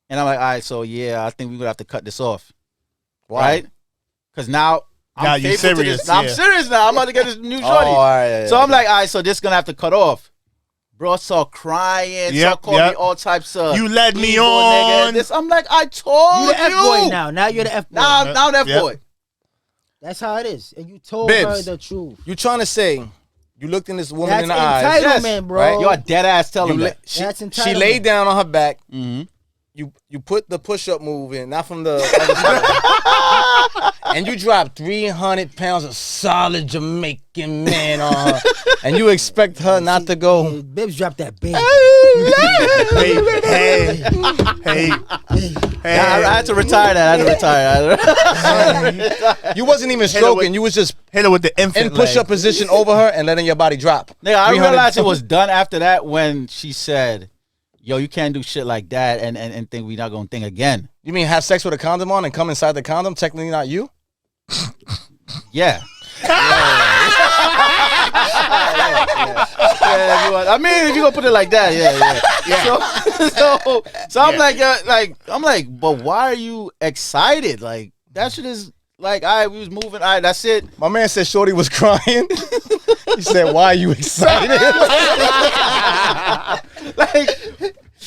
And I'm like, all right. So yeah, I think we're gonna have to cut this off, right? Because now Now you faithful to serious, this. Now, I'm yeah. serious now. I'm about to get this new shorty. all right, So I'm like, all right, so this gonna have to cut off. Bro started crying. Yep, Calling me all types of. You led me evil on. Nigga. This, I'm like, I told You the F boy now. Now you're the F boy. Now that Yep. boy. That's how it is. And you told Bibz, her the truth. You trying to say you looked in this woman That's in the eyes? entitlement, bro. right? You're a dead ass telling You me. la- she, That's she entitlement. laid down on her back. Mm-hmm. You put the push up move in, not from the other side. And you dropped 300 pounds of solid Jamaican man on her, and you expect her not to go. Bibz dropped that baby. Hey. I had to retire that. I had to retire. You wasn't even stroking. You was just Hit her with the infant in push up leg. position over her and letting your body drop. Nigga, I 300 realized it was done after that when she said, yo, you can't do shit like that and think we not gonna think again. You mean have sex with a condom on and come inside the condom? Technically not you. Yeah. I mean, if you gonna put it like that, yeah. So I'm like, but why are you excited? Like that shit is like, all right, we was moving, all right, that's it. My man said Shorty was crying. He said, "Why are you excited?" Like,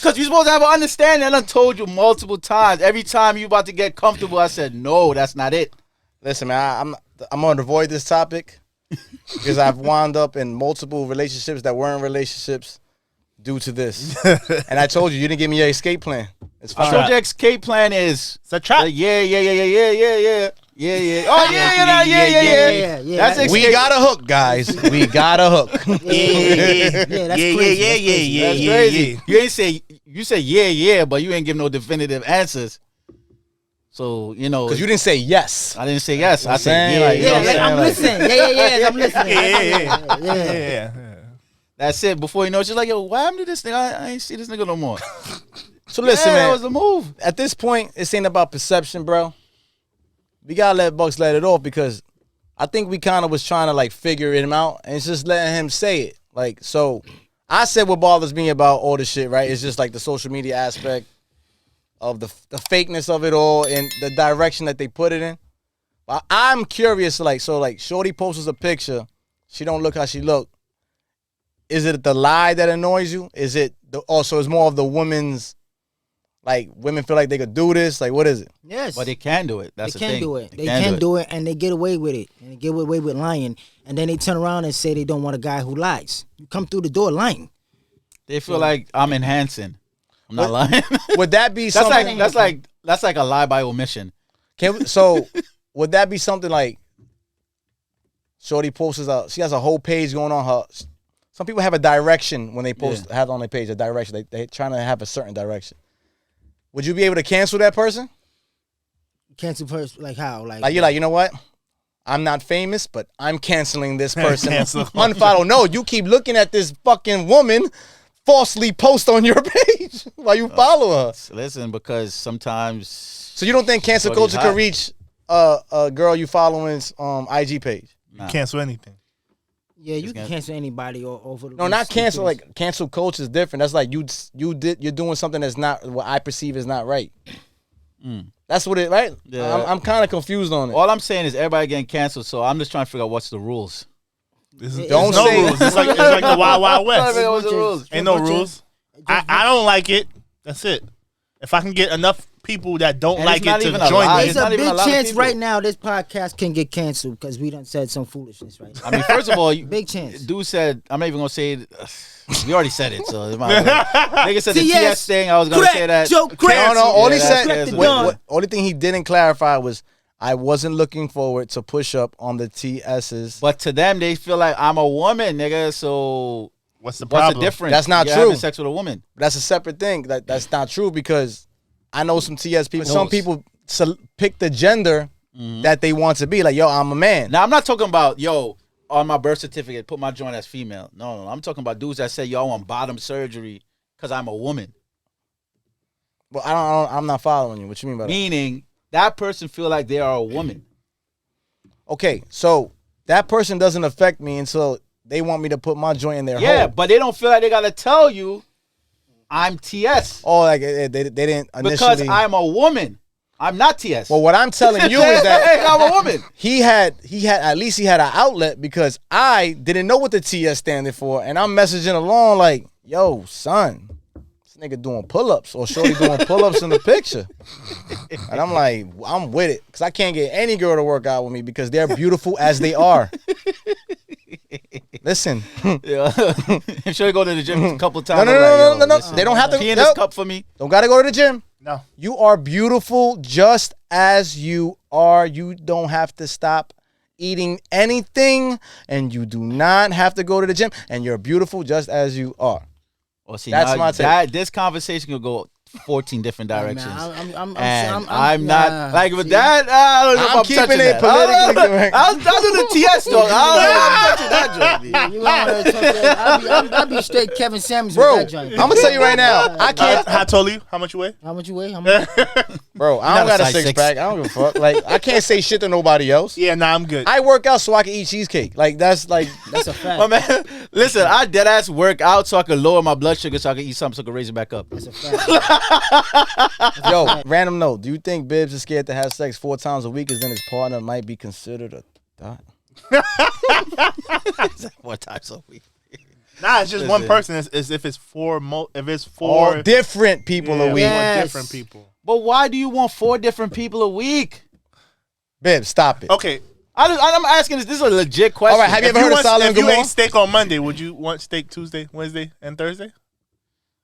cause you're supposed to have an understanding. I done told you multiple times. Every time you about to get comfortable, I said, no, that's not it. Listen, man, I'm gonna avoid this topic because I've wound up in multiple relationships that weren't relationships due to this. And I told you didn't give me your escape plan. It's fine. So your escape plan is It's a trap. yeah. Oh yeah. That's escape. We got a hook, guys. We got a hook. Yeah, that's crazy. That's crazy. You ain't say you say yeah, but you ain't give no definitive answers. So Because you didn't say yes. I didn't say yes. I said saying, yeah, like, you know what I'm saying? I'm Like, listening. I'm listening. Yeah. that's it. Before you know, she's like, yo, why happened to this thing? I ain't see this nigga no more. So listen, Yeah, man. that was the move. At this point, it's ain't about perception, bro. We gotta let Bucks let it off because I think we kind of was trying to like figure him out and it's just letting him say it. Like, so I said what bothers me about all this shit, right? It's just like the social media aspect of the fakeness of it all and the direction that they put it in. But I'm curious, like, so like Shorty posts a picture, she don't look how she look. Is it the lie that annoys you? Is it also it's more of the women's, like women feel like they could do this? Like, what is it? Yes. But they can do it. That's they the can thing. do it. They can do it, and they get away with it. And they get away with lying. And then they turn around and say they don't want a guy who lies. You come through the door lying. They feel like I'm enhancing. I'm not lying. Would that be That's something? like a lie by omission. So would that be something like Shorty posts she has a whole page going on her. Some people have a direction when they post have on their page a direction. They trying to have a certain direction. Would you be able to cancel that person? Cancel person, like how? Like you're like, you know what? I'm not famous, but I'm canceling this person. Cancel. Unfollow. No, you keep looking at this fucking woman falsely post on your page while you follow her. Listen, because sometimes. So you don't think cancel Shorty's culture hot. could reach a girl you following's IG page? You cancel anything. Yeah, you can cancel anybody over the. No, not cancel. Like cancel culture is different. That's like you're doing something that's not what I perceive is not right. That's what it right. Yeah. I'm kind of confused on it. All I'm saying is everybody getting canceled, so I'm just trying to figure out what's the rules. Don't no say- rules. It's like the Wild Wild I'm trying to West. figure out what's the rules. Ain't no rules. I don't like it. That's it. If I can get enough people that don't And like it's not it to even a join lot. me, There's It's not a even big a lot of chance people. right now this podcast can get canceled because we done said some foolishness right now. I mean, first of all, Big chance. Dude said, I'm not even gonna say it. We already said it, so it's my nigga said the TS, TS thing. I was gonna say that. Joe, No, no. All he Yeah, said, that's only thing he didn't clarify was I wasn't looking forward to push up on the TS's. But to them, they feel like I'm a woman, nigga. So what's the what's problem? the difference? That's not You're true. having sex with a woman. That's a separate thing. That's not true because I know some TS people. Some people pick the gender that they want to be. Like, yo, I'm a man. Now I'm not talking about on my birth certificate put my joint as female. No. I'm talking about dudes that say yo I want bottom surgery because I'm a woman. Well, I'm not following you. What you mean by that? Meaning that person feel like they are a woman. Okay, so that person doesn't affect me until they want me to put my joint in their Yeah, hole. but they don't feel like they gotta tell you I'm TS Oh, like they didn't initially. because I'm a woman. I'm not TS. Well, what I'm telling you is that hey, I'm a woman. he had at least he had an outlet because I didn't know what the TS standing for, and I'm messaging along like, yo, son, this nigga doing pull-ups or shorty doing pull-ups in the picture. And I'm like, I'm with it. Because I can't get any girl to work out with me because they're beautiful as they are. Listen. Yeah. I'm sure you go to the gym a couple times. No. They don't have to. Pee in this cup for me. Don't got to go to the gym. No. You are beautiful just as you are. You don't have to stop eating anything, and you do not have to go to the gym, and you're beautiful just as you are. Well, see, That's my take. This conversation could go 14 different directions. I'm not like with that. I don't know if I'm keeping touching it that. politically correct. I'll do the TS though. I don't know if I'm touching that joint. You want to talk that? I'll be straight Kevin Samuels Bro, with that joint. I'm gonna tell you right now. I can't, How tall are you? How much you weigh? How much you weigh? How much? bro. I don't Not a got a size 6. 6-pack. I don't give a fuck. Like I can't say shit to nobody else. Yeah, nah, I'm good. I work out so I can eat cheesecake. Like that's That's a fact. My man, listen, I dead ass work out so I can lower my blood sugar so I can eat something so I can raise it back up. That's a fact. yo. Random note. Do you think Bibz is scared to have sex 4 times a week, as then his partner might be considered a thought? 4 times a week. Nah, it's just one person. It's if it's four. If it's four All different people a week. Yeah. four Yes. different people. But why do you want 4 different people a week? Bibz, stop it. Okay. I'm asking this. This is a legit question. All right, have you If ever heard of want- Solid and if you Gomorrah? ate steak on Monday, would you want steak Tuesday, Wednesday, and Thursday?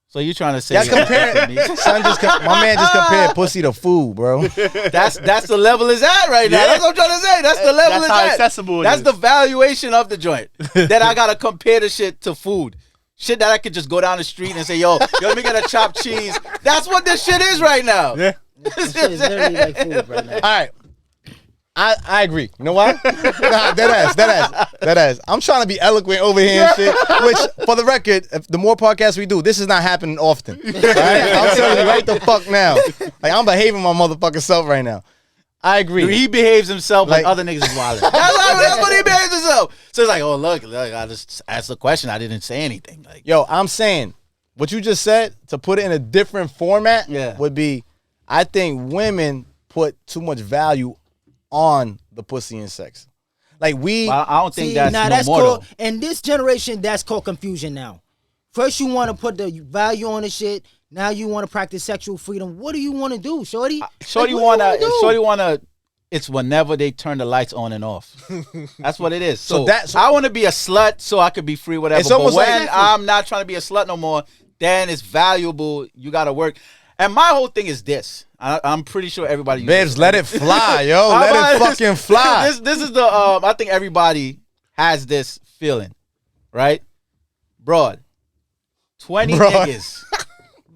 So you trying to say That's comparing. Son my man just compared pussy to food, bro. that's the level it's at right now. Yeah. That's what I'm trying to say. That's the level That's it's how at. accessible it That's is. the valuation of the joint. That I gotta compare the shit to food. Shit that I could just go down the street and say, yo, let me get a chopped cheese. That's what this shit is right now. Yeah. This shit is literally like food right now. All right. I agree. You know why? Nah, dead ass. I'm trying to be eloquent over here and shit. Which, for the record, if the more podcasts we do, this is not happening often. All right? I'm telling you right the fuck now. Like I'm behaving my motherfucking self right now. I agree. He behaves himself like Like- other niggas is wild. That's what he behaves himself. So it's like, oh look, I just asked the question. I didn't say anything. Like, Yo, I'm saying what you just said, to put it in a different format, would be, I think women put too much value on the pussy and sex. Like I don't think that's no that's more called, though. in this generation, that's called confusion now. First you want to put the value on the shit. Now you want to practice sexual freedom. What do you want to do, shorty? Shorty Like, what do you wanna do? wanna. It's whenever they turn the lights on and off. That's what it is. So, So I want to be a slut so I could be free, whatever. It's But almost when like- I'm not trying to be a slut no more, then it's valuable. You got to work. And my whole thing is this. I'm pretty sure everybody. Bibz, let it fly, yo. Let it fucking fly. This is the. I think everybody has this feeling, right? Broad, 20 niggas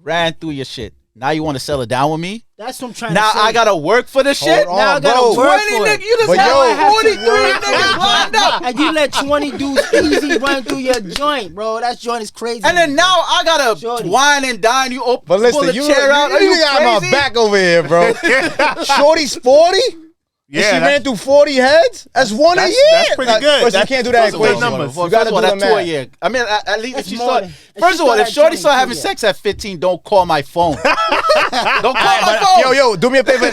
ran through your shit. Now you want to settle down with me? That's what I'm trying Now to say. I gotta work for the shit. on, now I gotta bro. work 20 for niggas. it. You just But had yo, like I have to 43 work. niggas lined up. And you let 20 dudes easy run through your joint, bro. That joint is crazy. And then now I gotta Shorty. wine and dine. You open, But pull listen, the you chair out. Are you you got my crazy? back over here, bro. Shorty's 40? Yeah, And she that's- ran through 40 heads? That's one a that's- year. that's pretty good. First, That's- you can't do that those are good equation. numbers. You First gotta of all, do the that's 2 a math. year. I mean, at least if That's she more start. than- if First she of all, start if at Shorty start 22, having yeah. sex at 15, don't call my phone. Don't call my But, phone. yo, do me a favor.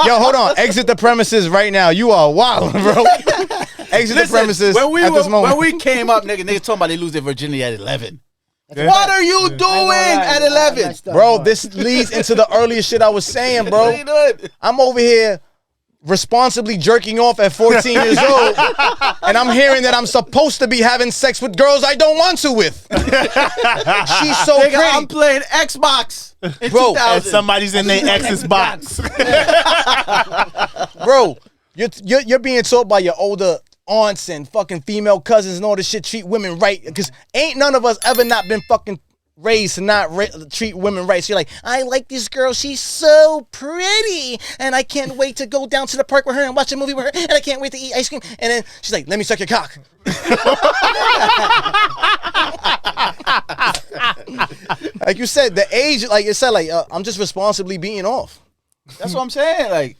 Yo, hold on. Exit the premises right now. You are wild, bro. Exit the Listen, premises when at this moment. when we came up, niggas talking about they lose their virginity at 11. What are you doing at I 11? messed up, Bro, this leads into the earlier shit I was saying, What bro. are you doing? I'm over here responsibly jerking off at 14 years old, and I'm hearing that I'm supposed to be having sex with girls I don't want to with. She's so Nigga, I'm pretty. playing Xbox in Bro, 2000. And somebody's in their ex's box. Bro, you're being taught by your older aunts and fucking female cousins and all this shit, treat women right. Because ain't none of us ever not been fucking raised to not treat women right. So you're like, I like this girl. She's so pretty. And I can't wait to go down to the park with her and watch a movie with her. And I can't wait to eat ice cream. And then she's like, let me suck your cock. Like you said, the age, like you said, like I'm just responsibly beating off. That's what I'm saying. Like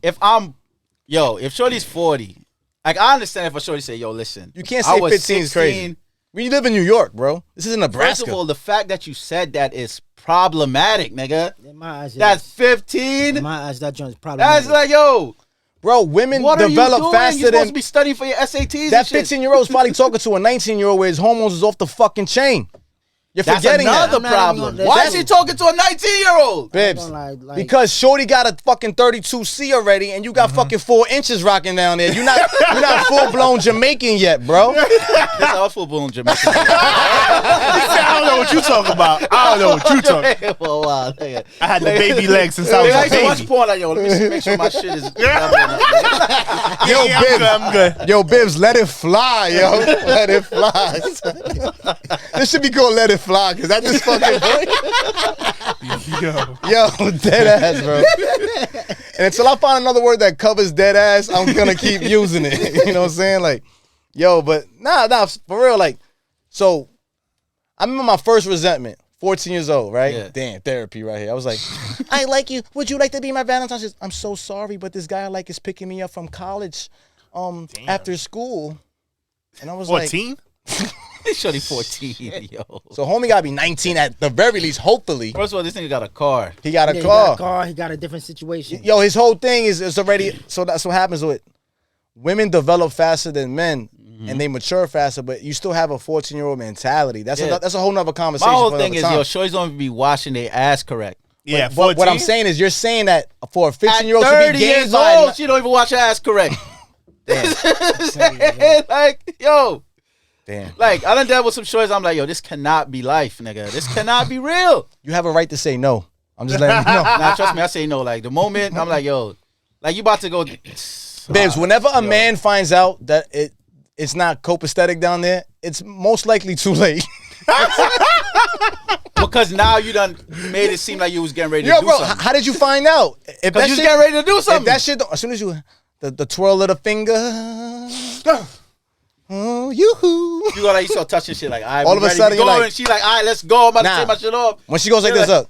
if if Shorty's 40, like I understand if a Shorty say, yo, listen. You can't I say was 15 is crazy. 16. We live in New York, bro. This is in First Nebraska. of all, the fact that you said that is problematic, nigga. In my eyes, That's 15. in my eyes, that joint's problematic. That's like, yo, Bro, women what are you develop doing? faster You're supposed than to be studying for your SATs. that and shit. 15-year-old is probably talking to a 19-year-old where his hormones is off the fucking chain. You're That's forgetting another that. I'm not problem. even gonna- Why is she talking to a 19-year-old? Bibs, gonna lie, like- because Shorty got a fucking 32C already, and you got fucking 4 inches rocking down there. You're not full blown Jamaican yet, bro. That's our football in Jamaica. I don't know what you talking about. I don't know what you talking. For a while, nigga. I had the baby legs since I was I a used to watch baby. porn like, yo, let me see, make sure my shit is. Yo, Yeah, Bibs, I'm good. Yo, Bibs, let it fly, yo. Let it fly. This should be called Let It Fly, because at this fucking point, yo, dead ass, bro. And until I find another word that covers dead ass, I'm gonna keep using it. You know what I'm saying? Like, yo, but nah, for real, like, so I remember my first resentment, 14 years old, right? Yeah. Damn, therapy right here. I was like, I like you. Would you like to be my Valentine's? She says, I'm so sorry, but this guy I like is picking me up from college after school. And I was 14? Shorty 14, yo. so homie gotta be 19 at the very least, hopefully. First of all, this nigga got a car. He got a Yeah, car. He got a car. He got a different situation. Yo, his whole thing is it's already, so that's what happens with women develop faster than men and they mature faster, but you still have a 14-year-old mentality. That's Yeah. that's a whole nother conversation. My whole for thing another is, time. yo, shorties don't be washing their ass correct. Yeah, But what I'm 14? saying is you're saying that for a 15-year-old At to 30 be gay years old, she don't even wash her ass correct. Like, yo, Damn. like, I done dealt with some shorties. I'm like, yo, this cannot be life, nigga. This cannot be real. You have a right to say no. I'm just letting you know. Nah, trust me, I say no. Like, the moment I'm like, yo, like, you about to go. Babes, whenever a man finds out that it's not copacetic down there, it's most likely too late. Because now you made it seem like you was getting ready to Yo, do bro, something. how did you find out? If Because that you was shit, getting ready to do if something. that shit, as soon as you, the twirl of the finger, oh, yoo-hoo. You go like, you start touching shit like, all right, All we of a ready sudden to go. you're like- And she like, all right, let's go. I'm about Nah. to take my shit off. When she goes like You're this up,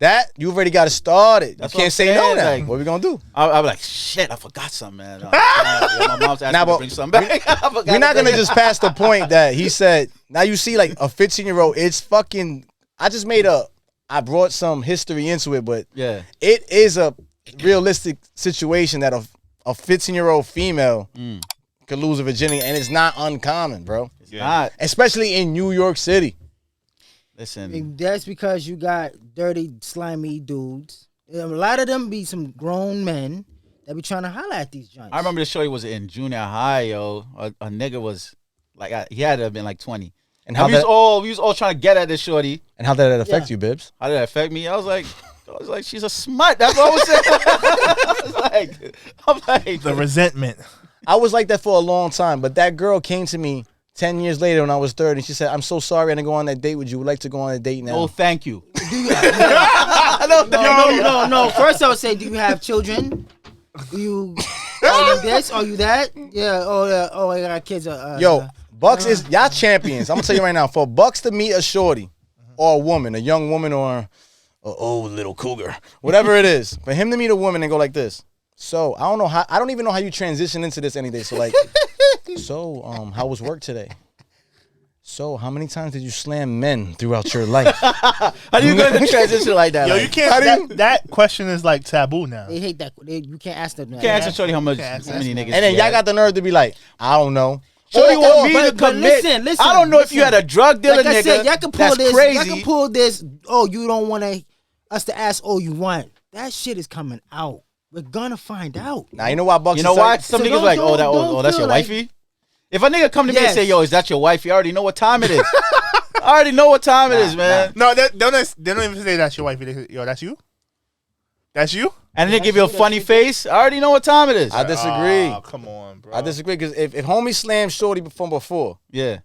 that, you already got to start it. You That's what can't I'm say no saying, now. like- What we going to do? I'll be like, shit, I forgot something, man. My mom's asking Nah, me but to bring something back. I forgot We're not to going to bring it. just pass the point that he said, now you see like a 15-year-old, it's fucking, I brought some history into it, but Yeah. it is a realistic situation that a 15-year-old female could lose a virginity, and it's not uncommon, bro. It's not. Especially in New York City. Listen, And that's because you got dirty, slimy dudes. A lot of them be some grown men that be trying to holler at these joints. I remember the shorty was in junior high, yo. A nigga was like, he had to have been like 20. And And how we that, was all trying to get at this shorty. and how did that affect you, Bibs? How did that affect me? I was like, she's a smut. That's what I was saying. I'm like, The resentment. I was like that for a long time, but that girl came to me 10 years later when I was 30. She said, I'm so sorry I didn't go on that date with you. Would like to go on a date now. oh, thank you. No. First, I would say, do you have children? Are you this? Are you that? Yeah. Oh, yeah. Oh, I got kids. Yo, Bucks is, y'all champions. I'm going to tell you right now, for Bucks to meet a shorty or a woman, a young woman or an old little cougar, whatever it is, for him to meet a woman and go like this. So, I don't even know how you transition into this any day. So, like, how was work today? So, how many times did you slam men throughout your life? How do you go into transition like that? Yo, Like, you can't. That question is like taboo now. They hate that. You can't ask them that. you can't ask a shorty how many Can't niggas. And then she y'all had. got the nerve to be like, I don't know. Shorty want me but- to but commit. listen, I don't know if you listen. had a drug dealer Like I nigga. said, y'all can pull that's this. crazy. Y'all can pull this. Oh, you don't want us to ask all you want. That shit is coming out. We're gonna find out. Now, you know why Bucks You know is why? like, Some So niggas like, don't that's feel your like- wifey. If a nigga come to me and Yes. say, yo, is that your wife? You already know what time it is. I already know what time it is, man. No, they don't even say that's your wife. They say, yo, that's you. That's you. And then they give you a funny face. I already know what time it is. I disagree. Oh, come on, bro. I disagree because if homie slammed Shorty from before, Yeah.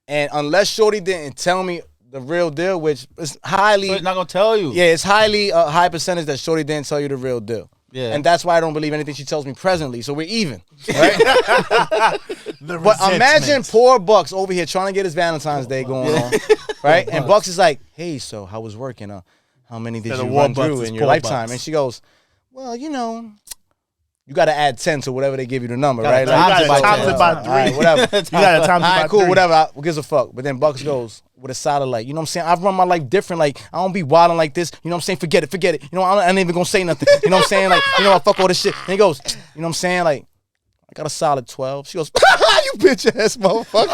and unless Shorty didn't tell me the real deal, which is highly, So it's not gonna tell you. yeah, it's highly a high percentage that Shorty didn't tell you the real deal. Yeah. And that's why I don't believe anything she tells me presently. So we're even, right? The But imagine resentment. poor Bucks over here trying to get his Valentine's Day going on, right? And Bucks is like, "Hey, so how was working? How many did Instead you of run Warbucks, through it's in your poor lifetime?" Bucks. And she goes, "Well, you you got to add 10 to whatever they give you the number, Gotta right? times Like, it by 10. all right, whatever. You gotta times it All by right, cool, 3. whatever. Who gives a fuck? But then Bucks goes with a solid, like, you know what I'm saying? I run my life different. Like, I don't be wilding like this. You know what I'm saying? Forget it. You know, I ain't even gonna say nothing. You know what I'm saying? Like, you know, I fuck all this shit. And he goes, you know what I'm saying? Like, I got a solid 12. She goes, you bitch ass motherfucker.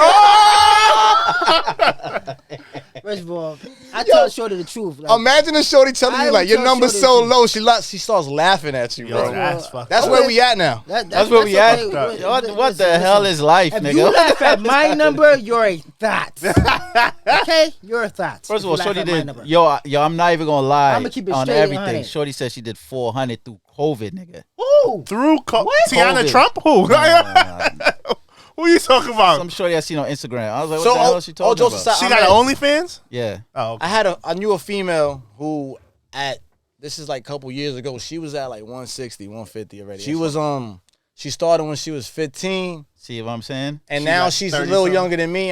First of all, I tell Shorty the truth. Like, Imagine a shorty telling I you, like, would your tell number's Shorty so the low, she starts laughing at you, Yo, bro. that's fucked That's up. where we at now. That's where we at. okay. What the hell is life, If nigga? you laugh at my number, you're a thought. Okay? You're a thought. First of all, If you Shorty laugh at my did. number. Yo, I'm not even gonna lie. I'ma keep it on straight everything. 100. Shorty said she did 400 through COVID, nigga. Ooh. Through Tiana COVID. Trump? Who? Who you talking about? Some shorty I seen on Instagram. I was like, what So, the hell is she all talking jokes about? aside, She I'm got at- an OnlyFans? Yeah. Oh, okay. I knew a female who this is like a couple years ago, she was at like 160, 150 already. She was she started when she was 15 See what I'm saying? and She now like she's a 30 little something. younger than me.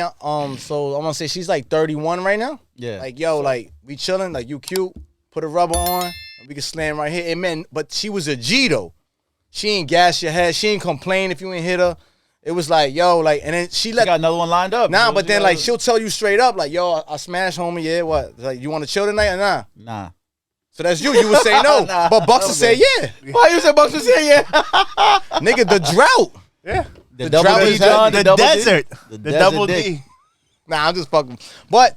So I'm gonna say she's like 31 right now. Yeah. Like, yo, like we chilling, like you cute, put a rubber on, and we can slam right here. It meant, but she was a G though. She ain't gas your head. She ain't complain if you ain't hit her. It was like, yo, like, and then she She let got another one lined up. nah, So but she then gotta- like she'll tell you straight up, like, yo, I smashed homie, yeah, what? Like, you want to chill tonight or nah? Nah. So that's you. You would say no, Nah, but Bucks would say yeah. Why you say Bucks was here? Yeah. Nigga, the drought. Yeah. The drought double is D, John, The double D. desert. The The desert double dick. D. Nah, I'm just fucking. But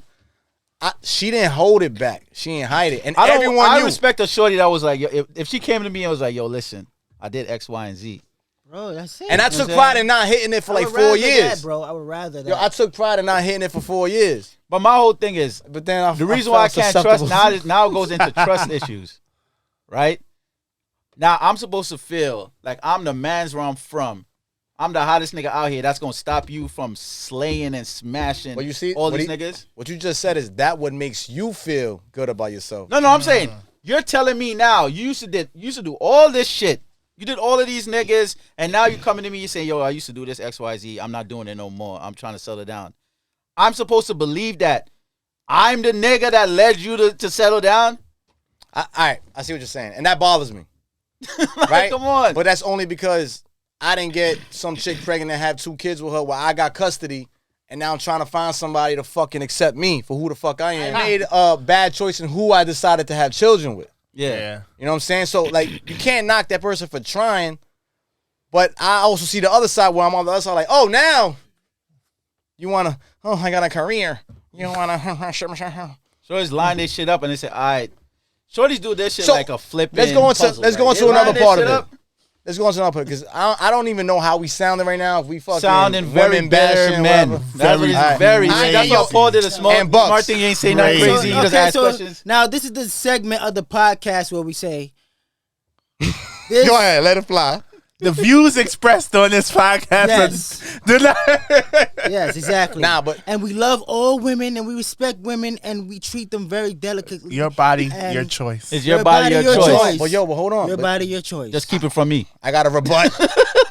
she didn't hold it back. She didn't hide it, and I everyone knew. respect a shorty that was like, yo, if she came to me and was like, yo, listen, I did X, Y, and Z. Bro, that's it. And I You know took what I'm pride saying? in not hitting it for I like would 4 rather years. that, bro. I would rather that. Yo, I took pride in not hitting it for 4 years. But my whole thing is, But then the reason why I can't trust susceptible. now it goes into trust issues, right? Now I'm supposed to feel like I'm the man's where I'm from. I'm the hottest nigga out here. That's gonna stop you from slaying and smashing Well, you see, all what these he- niggas. What you just said is that what makes you feel good about yourself. No, I'm saying you're telling me now you used to do all this shit. You did all of these niggas, and now you coming to me, you saying, yo, I used to do this XYZ. I'm not doing it no more. I'm trying to settle down. I'm supposed to believe that I'm the nigga that led you to settle down? All right, I see what you're saying, and that bothers me. Right? Come on. But that's only because I didn't get some chick pregnant and have 2 kids with her while I got custody, and now I'm trying to find somebody to fucking accept me for who the fuck I am. I made a bad choice in who I decided to have children with. Yeah. You know what I'm saying? So, like, you can't knock that person for trying, but I also see the other side where I'm on the other side, like, oh, now you want to, I got a career. You want to, Shorties line this shit up and they say, all right. Shorties do this shit So, like a flipping let's go into puzzle, let's go right? into They line another this part of shit it. up. Let's go into another part because I don't even know how we sounding right now. If we fucking Sounding very women bitter bashing, men. whatever. That's what it's Alright. very. Alright, That's yo, why Paul did a smart, and Bucks. smart thing. He ain't say nothing Crazy. crazy. He just asked questions. now this is the segment of the podcast where we say, Go ahead, let it fly. The views expressed on this podcast Yes. do not. yes, exactly. Nah, but and we love all women and we respect women and we treat them very delicately. Your body, And your choice. It's your body, your choice. but hold on. Your But body, your choice. Just keep it from me. I got a rebut.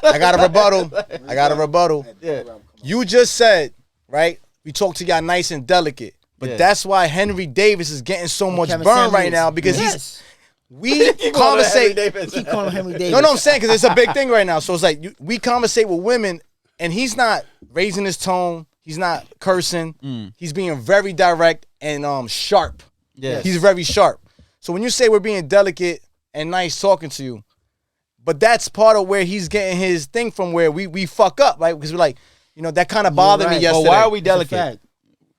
I got a rebuttal. Yeah. You just said, right? We talk to y'all nice and delicate. But Yeah. that's why Henry Davis is getting so much Kevin burn right Samuels. now because yes. we conversate. Keep calling him Henry Davis. No, I'm saying because it's a big thing right now. So it's like we conversate with women, and he's not raising his tone. He's not cursing. He's being very direct and sharp. Yeah. He's very sharp. So when you say we're being delicate and nice talking to you, but that's part of where he's getting his thing from, where we fuck up, right? Because we're like, that kind of bothered me right. yesterday. But why are we It's a delicate? fact.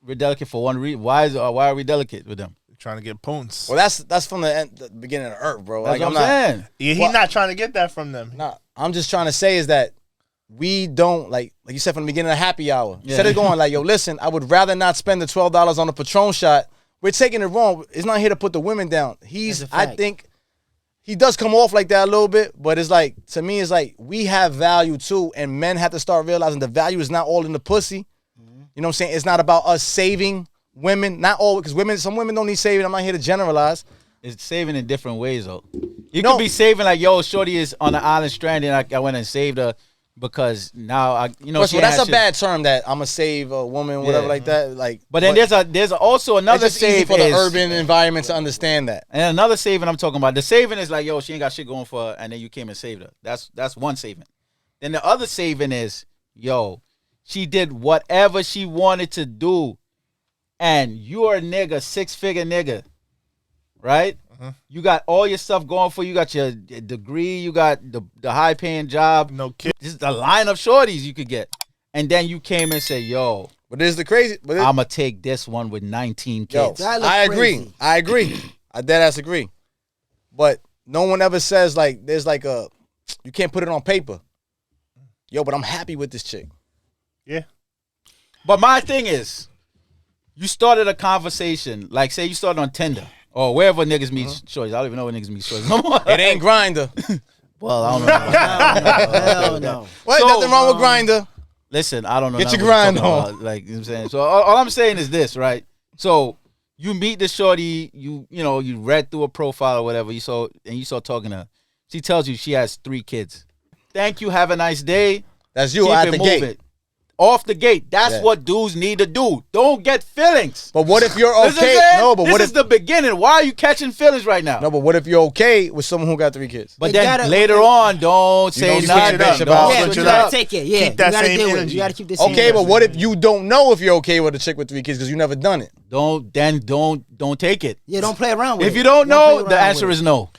We're delicate for one reason. Why are we delicate with them? Trying to get points. Well, that's from the beginning of the earth, bro. That's Like, what I'm saying. Yeah, he's Well- not trying to get that from them. Nah, I'm just trying to say is that we don't like you said from the beginning of happy hour. Yeah. Instead of going like, yo, listen, I would rather not spend the $12 on a Patron shot. We're taking it wrong. It's not here to put the women down. That's a I fact. think he does come off like that a little bit, but it's like, to me, it's like we have value too, and men have to start realizing the value is not all in the pussy. You know what I'm saying? It's not about us saving women, not all, because some women don't need saving. I'm not here to generalize. It's saving in different ways, though. You No. could be saving like, yo, shorty is on the island stranded. I went and saved her. because now I, you know, First of all, she that's had a shit. bad term that I'm gonna save a woman, whatever Yeah. like that. Like, But then there's also another it's just easy save for the is- urban environment to understand that. And another saving I'm talking about. The saving is like, yo, she ain't got shit going for her, and then you came and saved her. That's one saving. Then the other saving is, yo, she did whatever she wanted to do, and you're a nigga, 6-figure nigga, right? You got all your stuff going for you. You got your degree. You got the high paying job. No kid. This is the line of shorties you could get. And then you came and said, yo, But this is the crazy. But I'm going to take this one with 19 yo, kids. That look I agree. crazy. I agree. I dead ass agree. But no one ever says like there's like a you can't put it on paper. Yo, but I'm happy with this chick. Yeah. But my thing is, you started a conversation, like say you started on Tinder or wherever niggas meet shorties. I don't even know where niggas meet shorties no more. It ain't Grinder. Well, I don't know. Hell no. What? So, Nothing wrong with Grinder. Listen, I don't know. Get nothing your what you're grind talking on. about. Like, you know what I'm saying? So all I'm saying is this, right? So you meet the shorty, you know, you read through a profile or whatever, you saw talking to her. She tells you she has 3 kids. Thank you, have a nice day. That's you Keep out it the moving. gate. Off the gate. That's Yeah. what dudes need to do. Don't get feelings. But what if you're Listen, okay? man, No, but this what is if the beginning. Why are you catching feelings right now? no? But what if you're okay with someone who got 3 kids? But They then gotta- later on, don't say don't switch it nothing. up. Don't Don't Yeah, switch you it gotta up. take it. Yeah, Keep that you gotta same deal with it. energy. You gotta keep the same Okay, but energy. what if you don't know if you're okay with a chick with 3 kids because you never done it? Don't take it. Yeah, don't play around with it. If you don't know, play the around answer with is it. no.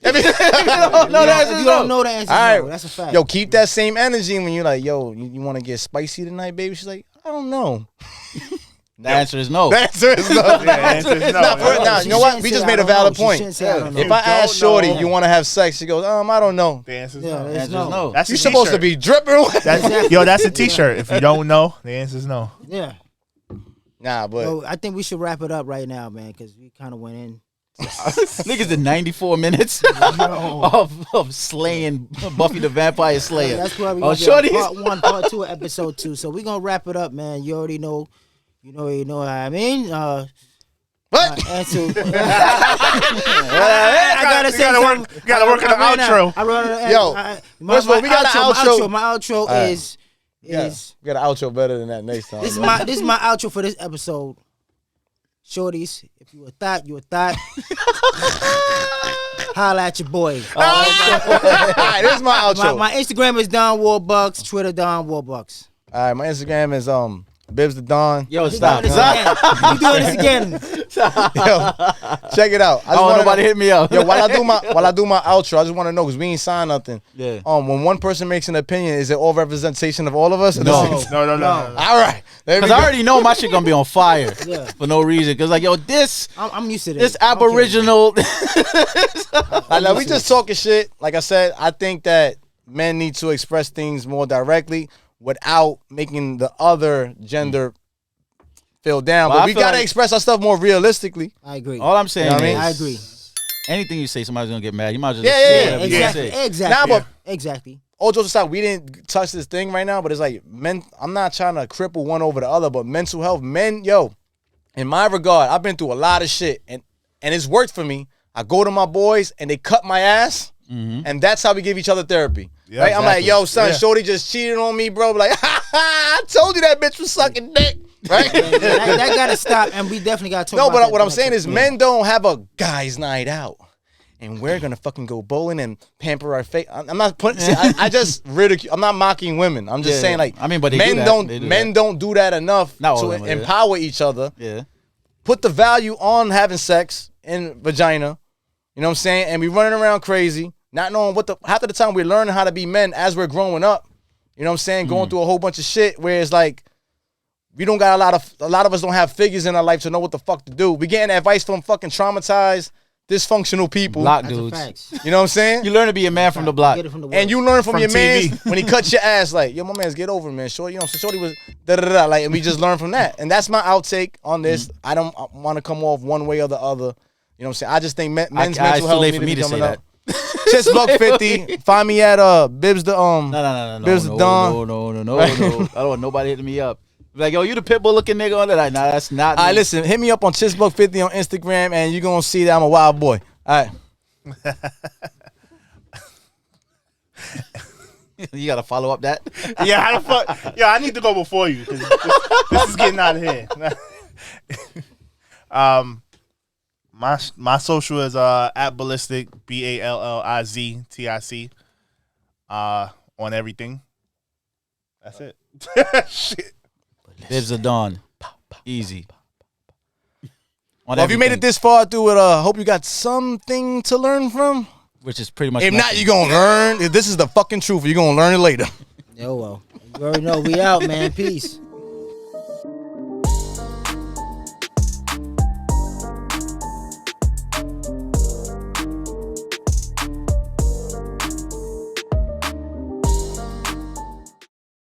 I mean, No, the answer If is you no. don't know the answer, all right, no. That's a fact. Yo, keep that same energy when you're like, yo, you want to get spicy tonight, baby? She's like, I don't know. The answer is no. The answer is no. Yeah, answer is no. Nah, for- Yeah. nah, She you know what? shouldn't We say, just "I made a don't know." valid She point. shouldn't say, "I don't know." If I ask don't Shorty, know. you want to have sex? She goes, I don't know. The answer is Yeah, no. it's The answer no. is no. That's You a supposed to t-shirt. be dripping. That's a t-shirt. If you don't know, the answer is no. Yeah. Nah, but So I think we should wrap it up right now, man, because we kind of went in. Niggas did 94 minutes of slaying Buffy the Vampire Slayer. That's why we Oh, gonna be on shorties. part 1, part 2, episode 2. So we're gonna wrap it up, man. You already know. You know what I mean. what? Answer. I gotta You say gotta something. work- you gotta work on the outro. Yo, first of all, we got an outro. My outro right. is We got an outro better than that next time. this is my outro for this episode. Shorties, if you a thought, you a thought. Holla at your boy. All right, this is my outro. My Instagram is Don Warbucks. Twitter Don Warbucks. All right, my Instagram is Bibz Tha Don. Yo, We stop. doing this again. We doing this again. Yo, check it out. I Oh, wanna nobody know- hit me up. Yo, while I do my outro, I just want to know because we ain't signed nothing. Yeah. When one person makes an opinion, is it all representation of all of us? Or No. this is- No. All right. There we Because go. I already know my shit gonna be on fire Yeah. for no reason. Because like, yo, this I'm used to this. this aboriginal. Like, we just talking shit. Like I said, I think that men need to express things more directly without making the other gender feel down. Well, But I we feel gotta like- express our stuff more realistically. I agree. All I'm saying You know what I is, mean? I agree. anything you say, somebody's gonna get mad. You might as well Yeah, just yeah, say yeah. whatever you wanna Exactly. say. Exactly. Nah, but Exactly. all jokes aside, we didn't touch this thing right now, but it's like men. I'm not trying to cripple one over the other, but mental health, men, yo, in my regard, I've been through a lot of shit, and it's worked for me. I go to my boys and they cut my ass, and that's how we give each other therapy. Yeah, right? I'm like, exactly. yo, son, Yeah. Shorty just cheated on me, bro. Like, I told you that bitch was sucking dick, right? that gotta stop, and we definitely gotta talk. No, about but that what I'm next saying is episode. men don't have a guy's night out. And we're gonna fucking go bowling and pamper our face. I'm not putting. See, I just ridicule. I'm not mocking women. I'm just Yeah, saying, like, I mean, but they men do that. don't. They do Men that. don't do that enough Not all to of them, yeah. empower each other. Yeah. Put the value on having sex in vagina. You know what I'm saying? And we running around crazy, not knowing what the. Half of the time we're learning how to be men as we're growing up. You know what I'm saying? Going through a whole bunch of shit where it's like. We don't got a lot of us don't have figures in our life to know what the fuck to do. We getting advice from fucking traumatized, dysfunctional people. Block That's a dudes. fact. You know what I'm saying? You learn to be a man from the block. Get it from the And you learn from, From your TV. man when he cuts your ass, like, yo, my man's get over it, man. Shorty, you know, so Shorty was da-da-da-da, like, and we just learn from that. And that's my outtake on this. I don't want to come off one way or the other. You know what I'm saying? I just think men's It's mental too health late need for me be to say coming that. up. Just buck 50. Find me at Bibz the No. Bibz Tha Don. No. I don't want nobody hitting me up. Like, yo, you the pitbull looking nigga on that? Like, nah, that's not. All right, me. listen, hit me up on Chisbuck50 on Instagram, and you're gonna see that I'm a wild boy. All right. You gotta follow up that. Yeah, how the fuck? Yo, I need to go before you because this is getting out of here. My social is at Balliztic, BALLIZTIC, on everything. That's it. Shit. Bibz Tha Don. Easy. On Well, if you made everything, it this far through it, hope you got something to learn from. which is pretty much. If not, nothing. you're gonna learn. If this is the fucking truth, you're gonna learn it later. Yo, well, you already know we out, man. Peace.